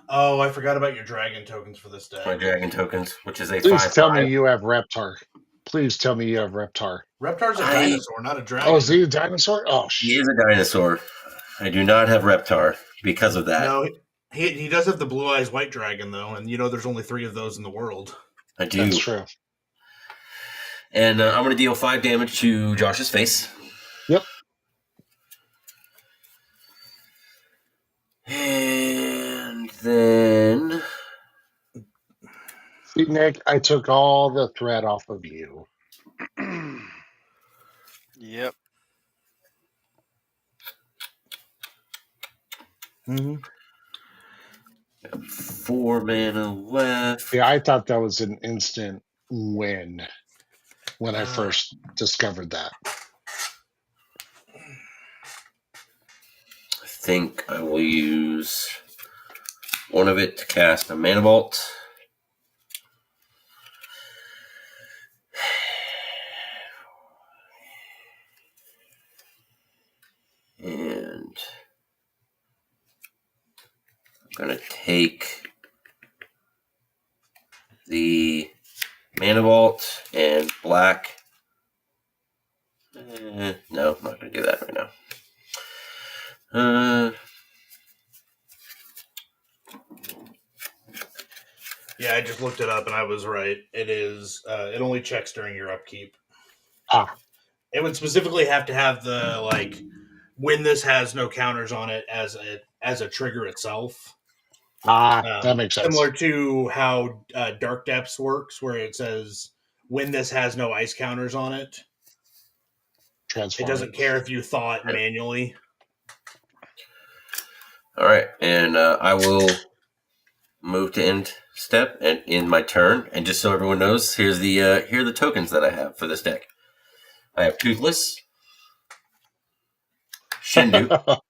Oh, I forgot about your dragon tokens for this deck. My dragon tokens, which is a Please 5/5. tell me you have Reptar. Please tell me you have Reptar. Reptar's a dinosaur, not a dragon. Oh, is he a dinosaur? Oh, He is a dinosaur. I do not have Reptar because of that. No, he does have the Blue Eyes White Dragon, though, and there's only 3 of those in the world. I do. That's true. And I'm going to deal 5 damage to Josh's face. Yep. And then... See, Nick, I took all the threat off of you. Yep. Mm-hmm. 4 mana left. Yeah, I thought that was an instant win when I first discovered that. I think I will use one of it to cast a Mana Vault. And I'm going to take the Mana Vault and black. No, I'm not going to do that right now. Yeah, I just looked it up and I was right. It is. It only checks during your upkeep. It would specifically have to have the when this has no counters on it as a trigger itself. That makes sense. Similar to how Dark Depths works, where it says when this has no ice counters on it. Transform. It doesn't care if you thaw it manually. All right, and I will move to end step and end my turn. And just so everyone knows, here are the tokens that I have for this deck. I have Toothless, Shindu.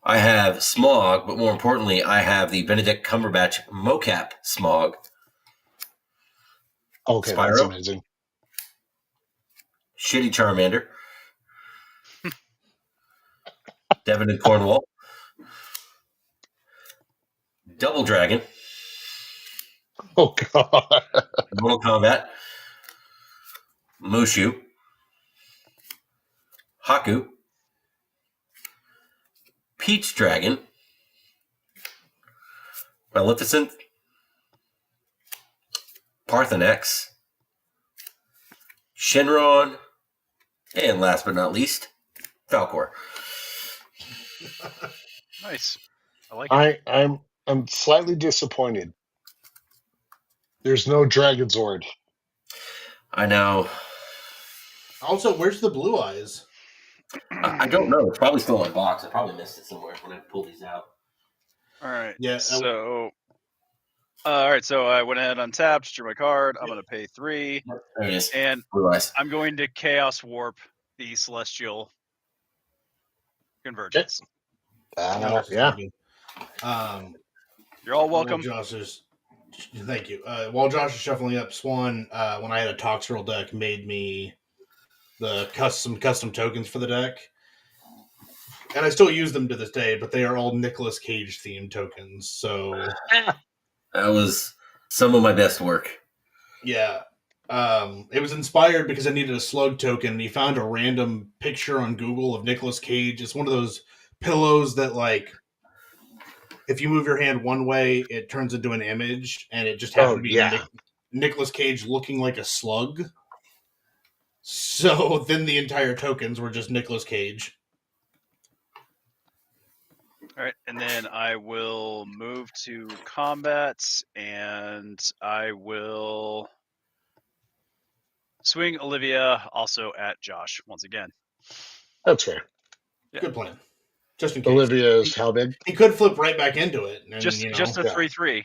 I have Smog, but more importantly, I have the Benedict Cumberbatch Mocap Smog. Okay, Spyro. That's amazing. Shitty Charmander. Devon and Cornwall. Double Dragon. Oh, God. Mortal Kombat. Mushu. Haku. Peach Dragon. Maleficent. Parthenax. Shenron. And last but not least, Falcor. Nice. I like it. I'm slightly disappointed. There's no Dragon Zord. I know. Also, where's the Blue Eyes? I don't know. It's probably still in my box. I probably missed it somewhere when I pulled these out. All right. Yeah. So, all right. So I went ahead, untapped, drew my card. I'm going to pay 3, There it is. and Blue Eyes. I'm going to Chaos Warp the Celestial Convergence. Yeah. You're all welcome. Thank you. While Josh is shuffling up, Swan, when I had a Toxrill deck, made me the custom tokens for the deck. And I still use them to this day, but they are all Nicolas Cage themed tokens. So that was some of my best work. Yeah. It was inspired because I needed a slug token, and he found a random picture on Google of Nicolas Cage. It's one of those pillows that, if you move your hand one way, it turns into an image, and it just happened to be Nicolas Cage looking like a slug. So then the entire tokens were just Nicolas Cage. All right, and then I will move to combat, and I will swing Olivia also at Josh once again. That's fair. Yeah. Good plan. Just in case. Olivia is how big? He could flip right back into it. And, just a 3/3.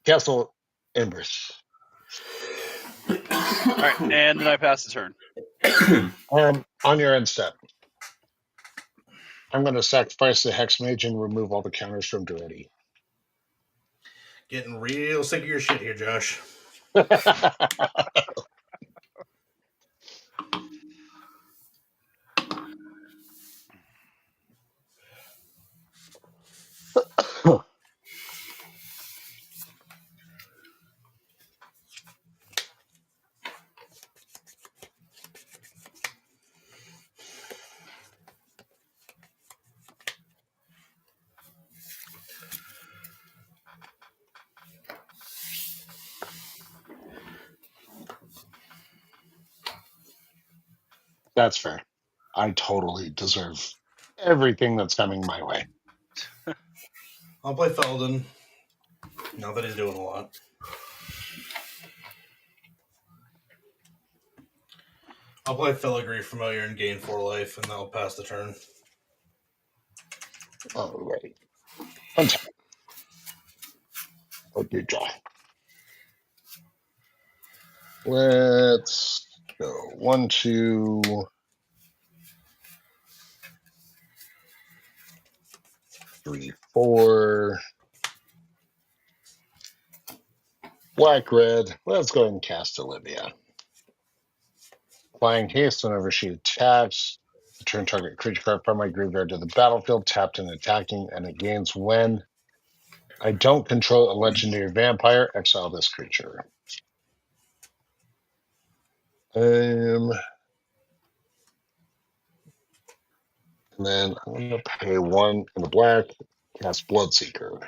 Castle Empress. All right, and then I pass the turn. On your end step, I'm going to sacrifice the Hex Mage and remove all the counters from Duretti. Getting real sick of your shit here, Josh. That's fair. I totally deserve everything that's coming my way. I'll play Felden. Now that he's doing a lot. I'll play Filigree Familiar and gain 4 life, and then I'll pass the turn. All right. Untap. Okay, draw. Let's go. 1, 2, 3, 4. Black, red. Let's go ahead and cast Olivia. Applying haste whenever she attacks. Return target creature card from my graveyard to the battlefield, tapped and attacking, and it gains when I don't control a legendary vampire. Exile this creature. And then I'm going to pay 1 in the black, cast Bloodseeker.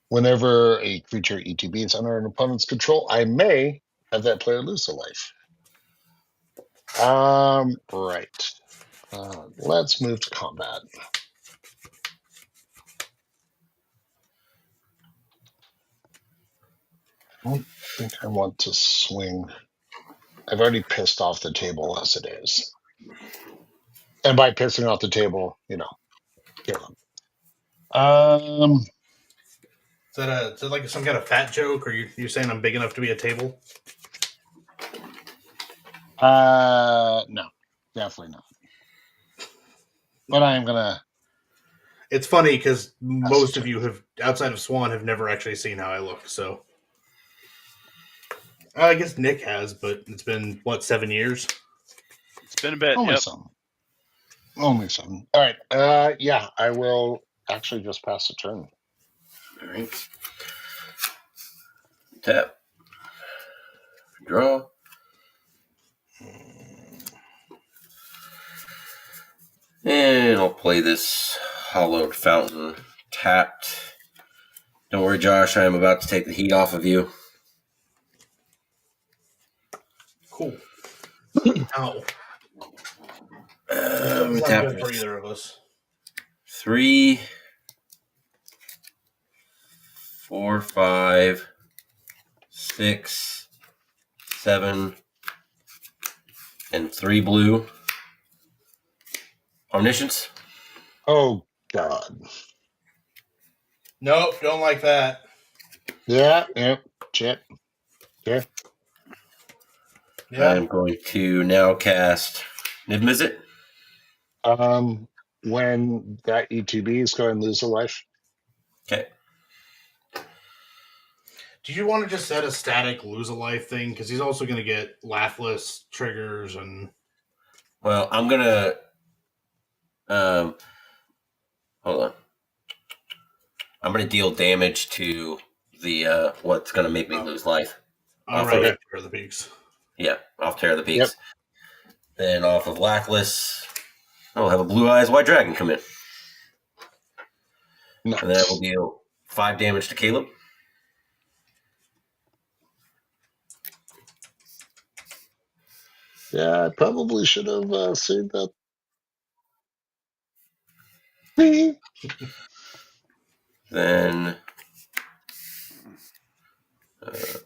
Whenever a creature ETB is under an opponent's control, I may have that player lose a life. Right. Let's move to combat. I don't think I want to swing. I've already pissed off the table as it is. And by pissing off the table, kill him. Is that like some kind of fat joke, or you saying I'm big enough to be a table? No, definitely not. But I am gonna. It's funny because most of you have, outside of Swan, have never actually seen how I look. So I guess Nick has, but it's been 7 years? It's been a bit. Only Yep. some. Only some. All right. Yeah, I will actually just pass the turn. All right. Tap. Draw. And I'll play this Hollowed Fountain tapped. Don't worry, Josh. I am about to take the heat off of you. Cool. Ow. It's not good for either of us. 3, 4, 5, 6, 7, and 3 blue. Omniscience. Oh God. Nope, don't like that. Yeah. Shit. Okay. Yeah. I'm going to now cast Niv Mizzet. When that ETB is going to lose a life. Okay. Do you want to just set a static lose a life thing? Because he's also going to get laughless triggers and. Well, I'm gonna. Hold on. I'm gonna deal damage to the what's gonna make me lose life. All right, Tear of the Peaks. Yeah, off Tear of the Peaks. Yep. Then off of Lackless, I'll have a Blue Eyes White Dragon come in. Nice. And then I will deal 5 damage to Caleb. Yeah, I probably should have saved that. Then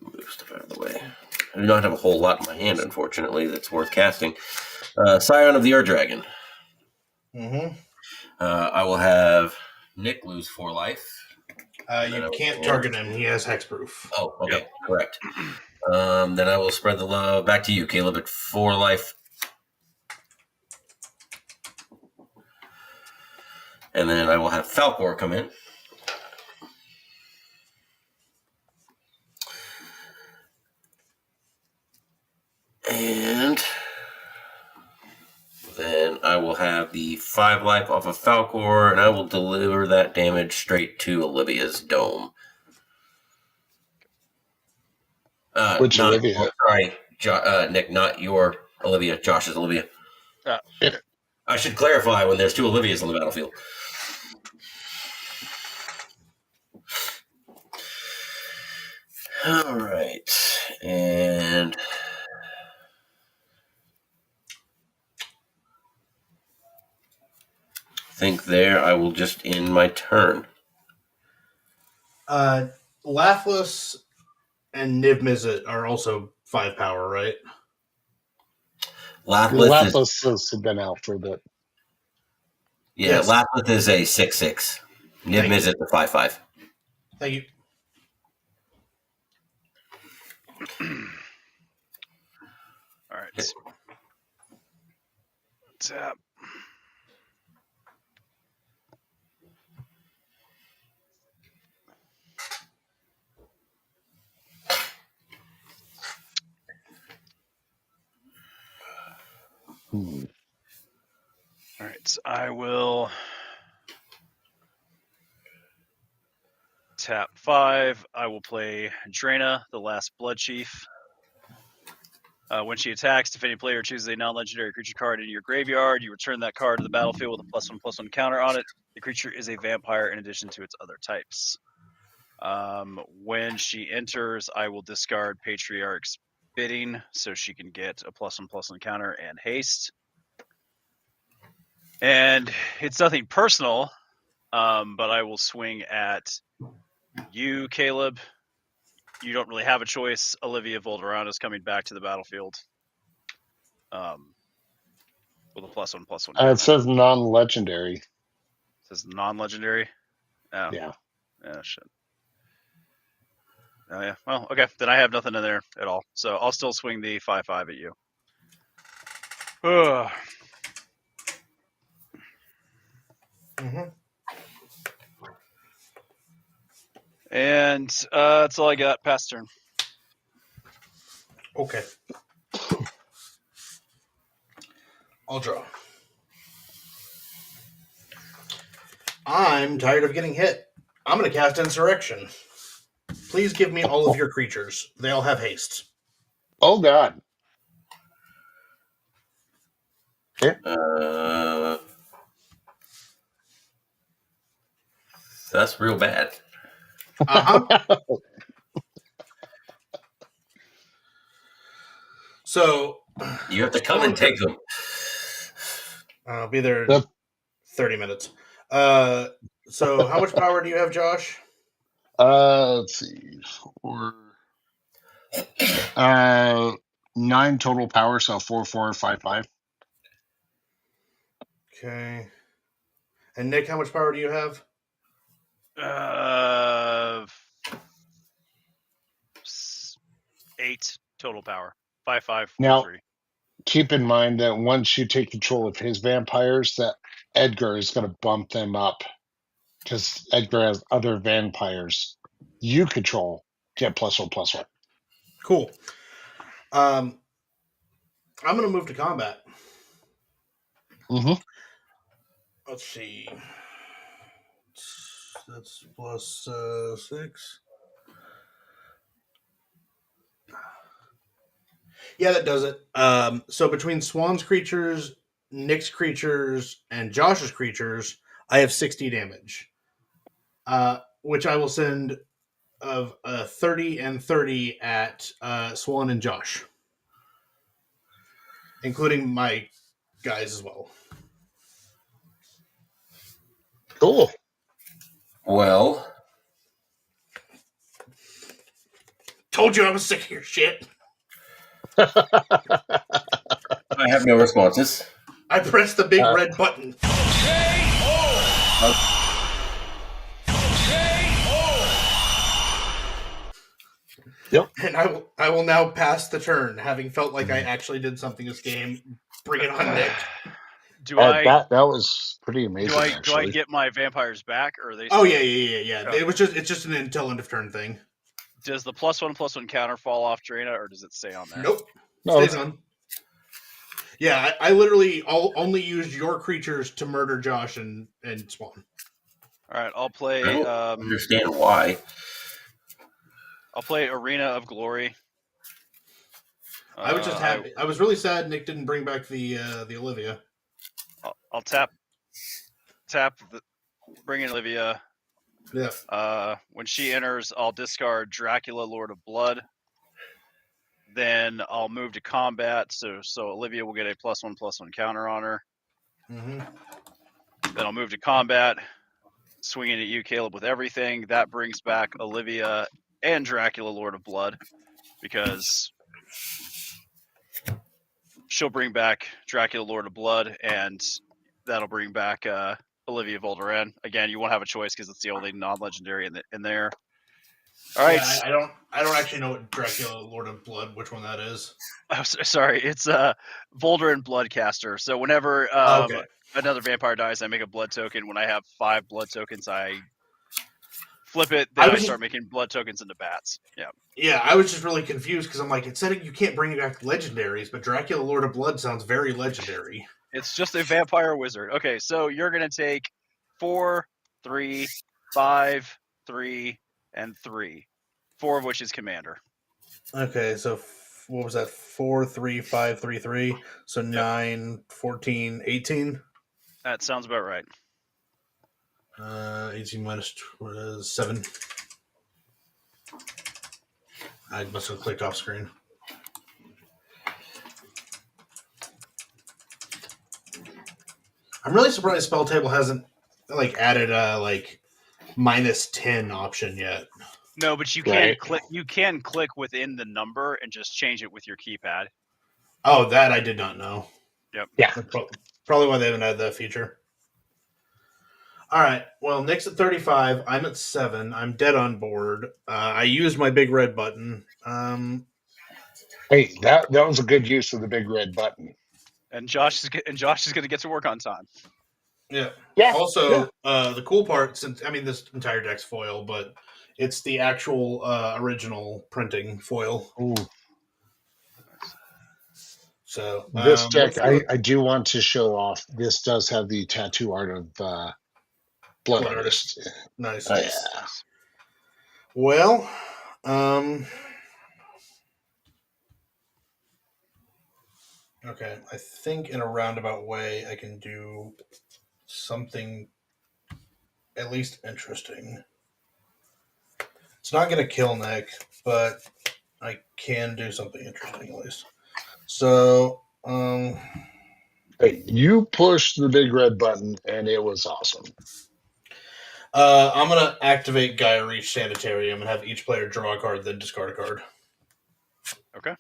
move stuff out of the way. I do not have a whole lot in my hand, unfortunately, that's worth casting. Scion of the Ur Dragon. Mm-hmm. I will have Nick lose 4 life. You can't target him. He has hexproof. Oh, okay, yep. Correct. Then I will spread the love back to you, Caleb, at 4 life. And then I will have Falcor come in. And then I will have the 5 life off of Falcor, and I will deliver that damage straight to Olivia's dome. Which Olivia? Sorry, Nick, not your Olivia. Josh's Olivia. Okay. I should clarify when there's 2 Olivias on the battlefield. All right, and I think there I will just end my turn. Laughless and Niv-Mizzet are also 5 power, right? Laplace has been out for a bit. Yeah, Yes. Lapleth is a 6/6. Niv-Mizzet a 5/5. Thank you. All right. Tap. All right, so I will tap 5. I will play Draina, the Last Blood Chief. When she attacks, if any player chooses a non-legendary creature card in your graveyard, you return that card to the battlefield with a +1/+1 counter on it. The creature is a vampire in addition to its other types. When she enters, I will discard Patriarch's Bidding so she can get a +1/+1 counter and haste. And it's nothing personal, but I will swing at you, Caleb. You don't really have a choice. Olivia Volderana is coming back to the battlefield with a +1/+1 counter. It says non-legendary. It says non-legendary? Oh. Yeah. Oh, shit. Oh, yeah. Well, okay. Then I have nothing in there at all. So I'll still swing the 5/5 at you. Mm-hmm. And that's all I got. Pass turn. Okay. I'll draw. I'm tired of getting hit. I'm going to cast Insurrection. Please give me all of your creatures. They all have haste. Oh, God. That's real bad. Uh-huh. So You have to come and take them. I'll be there in 30 minutes. So how much power do you have, Josh? Let's see. 9 total power, so 4, 4, 5, 5. Okay. And Nick, how much power do you have? 8 total power. 5, 5, 4, Now, 3. keep in mind that once you take control of his vampires, that Edgar is going to bump them up because Edgar has other vampires you control get +1/+1. Cool. I'm going to move to combat. Mm-hmm. Let's see. That's +6. Yeah, that does it. So between Swan's creatures, Nick's creatures, and Josh's creatures, I have 60 damage. Which I will send of 30 and 30 at Swan and Josh. Including my guys as well. Cool. Well, Told you I was sick of your shit. I have no responses. I pressed the big red button. Yep. And I will now pass the turn, having felt like I actually did something this game. Bring it on, Nick. That was pretty amazing. Do I get my vampires back, or are they? Oh yeah. Oh. It's just an until end of turn thing. Does the +1/+1 counter fall off Draina, or does it stay on there? Nope. No, Stays on. Yeah, I literally only used your creatures to murder Josh and Swan. All right, I'll I play. don't understand why. I'll play Arena of Glory. I was just happy. I was really sad Nick didn't bring back the Olivia. I'll bring in Olivia. Yeah. When she enters, I'll discard Dracula, Lord of Blood. Then I'll move to combat, so Olivia will get a +1/+1 counter on her. Mm-hmm. Then I'll move to combat, swinging at you, Caleb, with everything. That brings back Olivia and Dracula, Lord of Blood, because she'll bring back Dracula, Lord of Blood, and that'll bring back Olivia Volderen. Again, you won't have a choice because it's the only non-legendary in there. All right. Yeah, I don't actually know what Dracula, Lord of Blood, which one that is. Oh, sorry, it's Volderen Bloodcaster. So whenever another vampire dies, I make a blood token. When I have 5 blood tokens, I flip it. Then I start making blood tokens into bats. Yeah. Yeah, I was just really confused because I'm like, it said you can't bring back legendaries, but Dracula, Lord of Blood sounds very legendary. It's just a vampire wizard. Okay, so you're gonna take 4, 3, 5, 3, and 3. 4 of which is commander. Okay, so what was that? 4, 3, 5, 3, 3. So 9, 14, 18. That sounds about right. 18 minus 7. I must have clicked off screen. I'm really surprised Spell Table hasn't added a -10 option yet. No, but you can click. You can click within the number and just change it with your keypad. Oh, that I did not know. Yep. Yeah. Probably why they haven't had that feature. All right. Well, Nick's at 35. I'm at 7. I'm dead on board. I used my big red button. Hey, that was a good use of the big red button. And Josh is going to get to work on time. Yeah. Yeah. Also, the cool part, since this entire deck's foil, but it's the actual original printing foil. Ooh. So this deck, I do want to show off. This does have the tattoo art of Blood Artist. Nice. Yeah. Well, okay. I think in a roundabout way, I can do something at least interesting. It's not going to kill Nick, but I can do something interesting at least. So, hey, you pushed the big red button, and it was awesome. I'm going to activate Gaia Reach Sanitarium and have each player draw a card, then discard a card. Okay.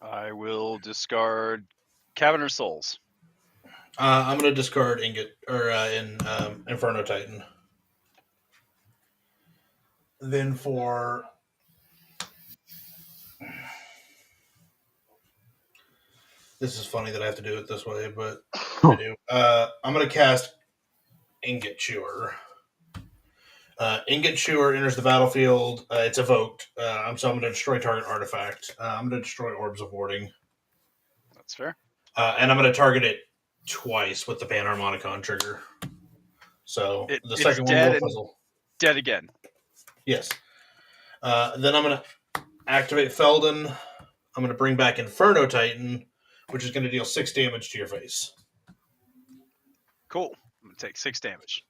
I will discard Cavern of Souls. I'm going to discard Inferno Titan. Then for this is funny that I have to do it this way, but I do. I'm going to cast Ingot Chewer. Ingot Chewer enters the battlefield. It's evoked. So I'm going to destroy target artifact. I'm going to destroy Orbs of Warding. That's fair. And I'm going to target it twice with the Panharmonicon trigger. So the second one will puzzle. Dead again. Yes. Then I'm going to activate Felden. I'm going to bring back Inferno Titan, which is going to deal 6 damage to your face. Cool. I'm going to take 6 damage.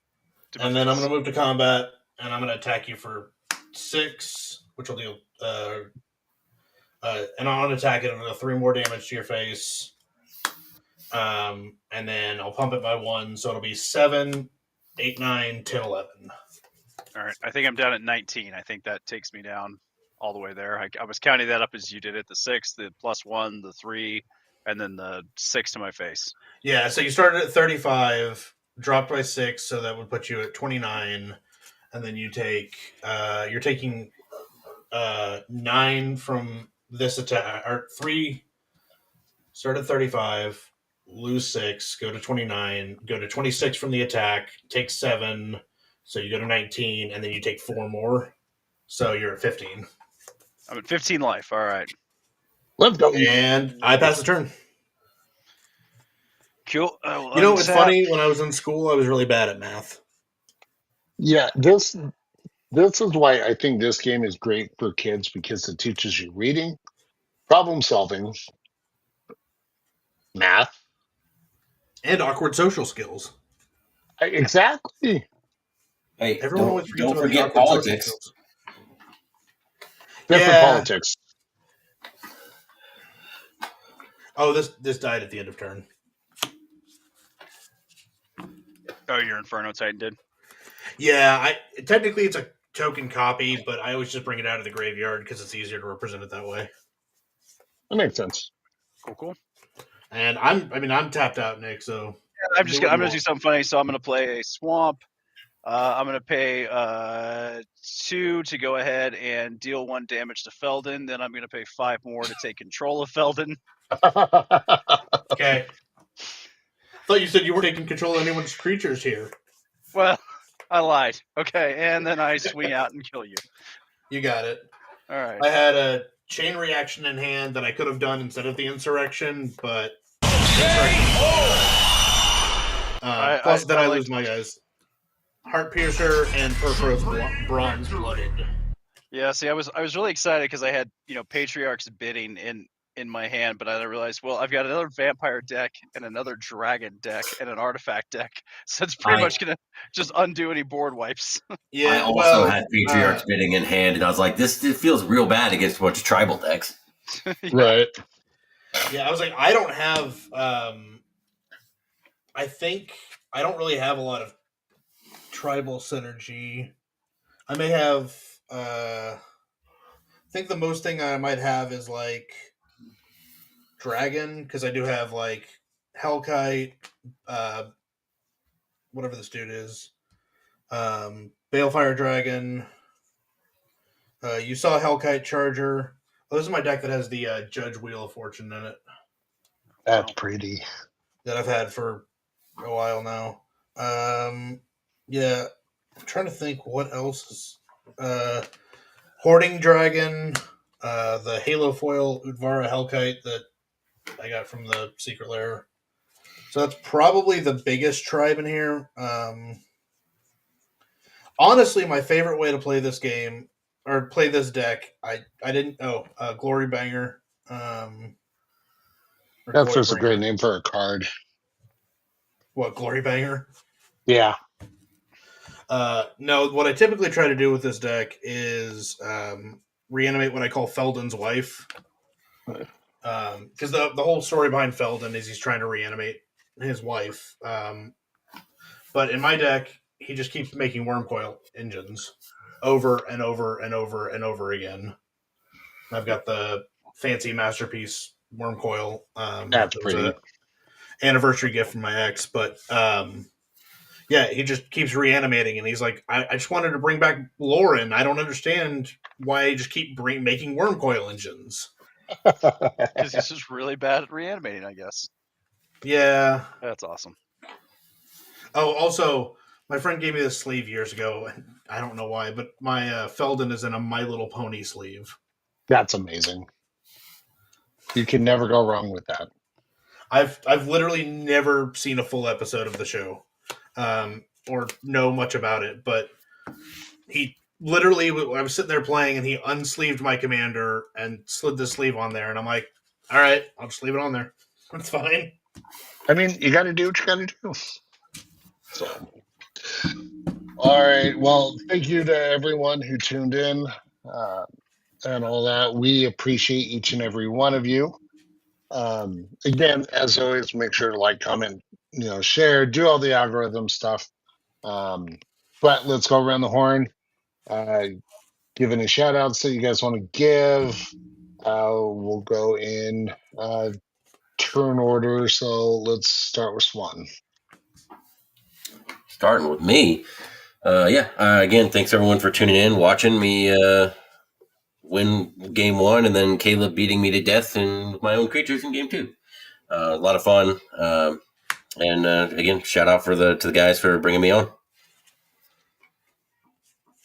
And then I'm going to move to combat, and I'm going to attack you for 6, which will deal... and on attack it, it'll deal 3 more damage to your face. And then I'll pump it by 1, so it'll be 7, 8, 9, 10, 11. All right. I think I'm down at 19. I think that takes me down all the way there. I was counting that up as you did it. The 6, the +1, the 3, and then the 6 to my face. Yeah, so you started at 35, dropped by 6, so that would put you at 29, and then you take you're taking 9 from this attack, or 3. Start at 35, lose 6, go to 29, go to 26 from the attack, take 7, so you go to 19, and then you take 4 more, so you're at 15. I'm at 15 life. All right. Let's go. And I pass the turn. Cool. You know, it's funny. When I was in school, I was really bad at math. Yeah, this is why I think this game is great for kids, because it teaches you reading, problem solving, math. And awkward social skills. Exactly. Hey, Everyone always forgets don't about the forget awkward social politics. skills. Different politics. Oh, this died at the end of turn. Oh, your Inferno Titan did? Yeah, technically it's a token copy, but I always just bring it out of the graveyard because it's easier to represent it that way. That makes sense. Cool. And I'm tapped out, Nick. So I'm gonna do something funny. So I'm gonna play a swamp. I'm gonna pay 2 to go ahead and deal 1 damage to Feldon. Then I'm gonna pay 5 more to take control of Feldon. Okay. Thought you said you weren't taking control of anyone's creatures here. Well, I lied. Okay, and then I swing out and kill you. You got it. All right. I had a chain reaction in hand that I could have done instead of the insurrection, but plus then I lose my guys. Heart Piercer and Purpose Bronze Blooded. Yeah, see, I was really excited because I had Patriarch's Bidding in my hand, but I realized, well, I've got another vampire deck and another dragon deck and an artifact deck, so it's pretty much gonna just undo any board wipes. Yeah, I also had Patriarch's Bidding in hand, and I was like, this feels real bad against a bunch of tribal decks. Right. Yeah, I was like, I don't have. I think I don't really have a lot of tribal synergy. I may have. I think the most thing I might have is like dragon, because I do have like Hellkite, whatever this dude is, Balefire Dragon. You saw Hellkite Charger. Oh, this is my deck that has the Judge Wheel of Fortune in it. That's pretty. That I've had for a while now. Yeah, I'm trying to think what else is. Hoarding Dragon, the Halo Foil Udvara Hellkite that I got from the Secret Lair. So that's probably the biggest tribe in here. Honestly, my favorite way to play this game or play this deck, I didn't. Glory Banger. That's just a great name for a card. What, Glory Banger? Yeah. No, what I typically try to do with this deck is reanimate what I call Feldon's wife. Because the whole story behind Feldon is he's trying to reanimate his wife. But in my deck, he just keeps making Wormcoil engines over and over and over and over again. I've got the fancy Masterpiece Wormcoil. That's pretty. Anniversary gift from my ex, but yeah, he just keeps reanimating, and he's like, I just wanted to bring back Lauren. I don't understand why I just keep making Wormcoil engines. Because he's just really bad at reanimating, I guess. Yeah. That's awesome. Oh, also, my friend gave me this sleeve years ago, and I don't know why, but my Feldon is in a My Little Pony sleeve. That's amazing. You can never go wrong with that. I've literally never seen a full episode of the show, or know much about it, but he literally, I was sitting there playing, and he unsleeved my commander and slid the sleeve on there, and I'm like, all right, I'll just leave it on there. It's fine. I mean, you got to do what you got to do. So, all right. Well, thank you to everyone who tuned in and all that. We appreciate each and every one of you. Again, as always, make sure to like, comment, share, do all the algorithm stuff. But let's go around the horn. Give any shout outs that you guys want to give. We'll go in turn order. So let's start with Swan. Starting with me. Again, thanks everyone for tuning in, watching me win game 1, and then Caleb beating me to death in my own creatures in game 2. A lot of fun. And again, shout out to the guys for bringing me on.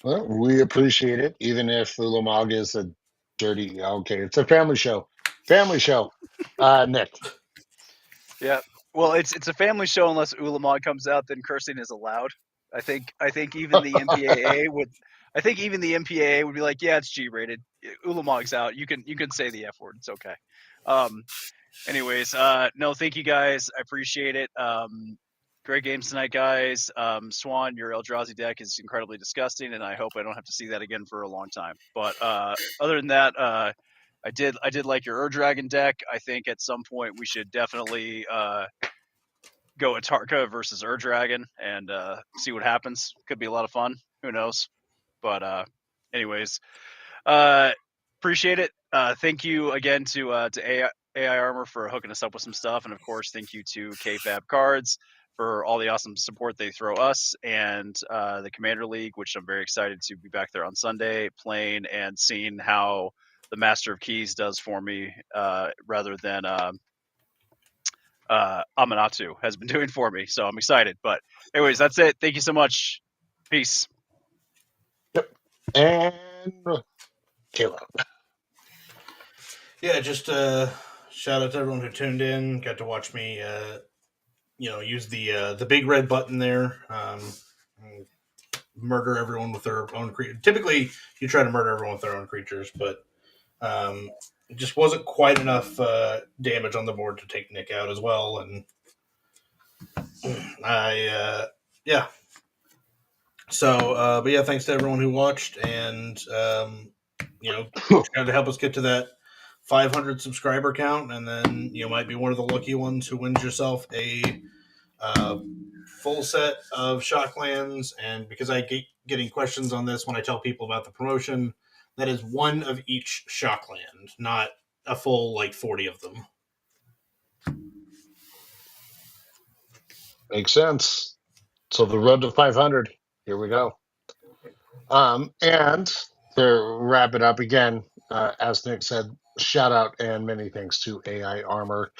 Well, we appreciate it, even if Ulamog is a Dirty. Okay, it's a family show. Family show. Nick. Yeah. Well, it's a family show unless Ulamog comes out, then cursing is allowed. I think even the MPAA would be like, yeah, it's G-rated. Ulamog's out. You can say the F word. It's okay. Anyways, no, thank you guys. I appreciate it. Great games tonight, guys. Swan, your Eldrazi deck is incredibly disgusting, and I hope I don't have to see that again for a long time. But other than that, I did like your Ur-Dragon deck. I think at some point we should definitely go Atarka versus Ur-Dragon and see what happens. Could be a lot of fun. Who knows? But anyways, appreciate it. Thank you again to AI Armor for hooking us up with some stuff, and of course, thank you to Kayfabe Cards for all the awesome support they throw us and the Commander League, which I'm very excited to be back there on Sunday playing and seeing how the Master of Keys does for me rather than Amanatu has been doing for me. So I'm excited. But anyways, that's it. Thank you so much. Peace. Yep. And Caleb. Yeah, just shout out to everyone who tuned in. Got to watch me, use the big red button there. Murder everyone with their own creatures. Typically, you try to murder everyone with their own creatures, but it just wasn't quite enough damage on the board to take Nick out as well. And yeah. So, but yeah, thanks to everyone who watched, and trying to help us get to that 500 subscriber count, and then you might be one of the lucky ones who wins yourself a full set of Shocklands. And because I get getting questions on this when I tell people about the promotion, that is one of each Shockland, not a full 40 of them. Makes sense. So the road to 500. Here we go. And to wrap it up again, as Nick said, shout out and many thanks to AI Armor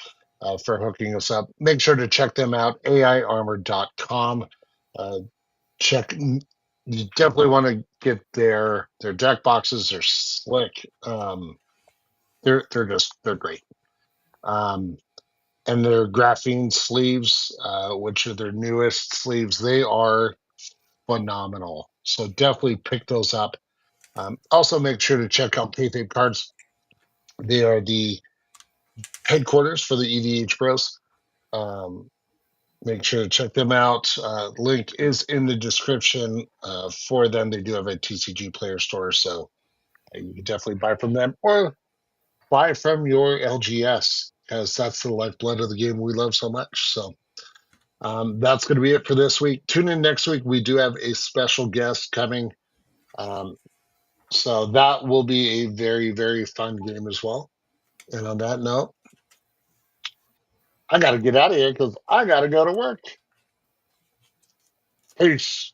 for hooking us up. Make sure to check them out, aiarmor.com. You definitely want to get their deck boxes. They're slick. They're great. And their graphene sleeves, which are their newest sleeves, they are phenomenal. So definitely pick those up. Also, make sure to check out Kayfabe Cards. They are the headquarters for the EDH Bros. Make sure to check them out. Link is in the description for them. They do have a TCG player store, so you can definitely buy from them or buy from your LGS, because that's the lifeblood of the game we love so much. So that's going to be it for this week. Tune in next week. We do have a special guest coming. So that will be a very, very fun game as well. And on that note, I got to get out of here because I got to go to work. Peace.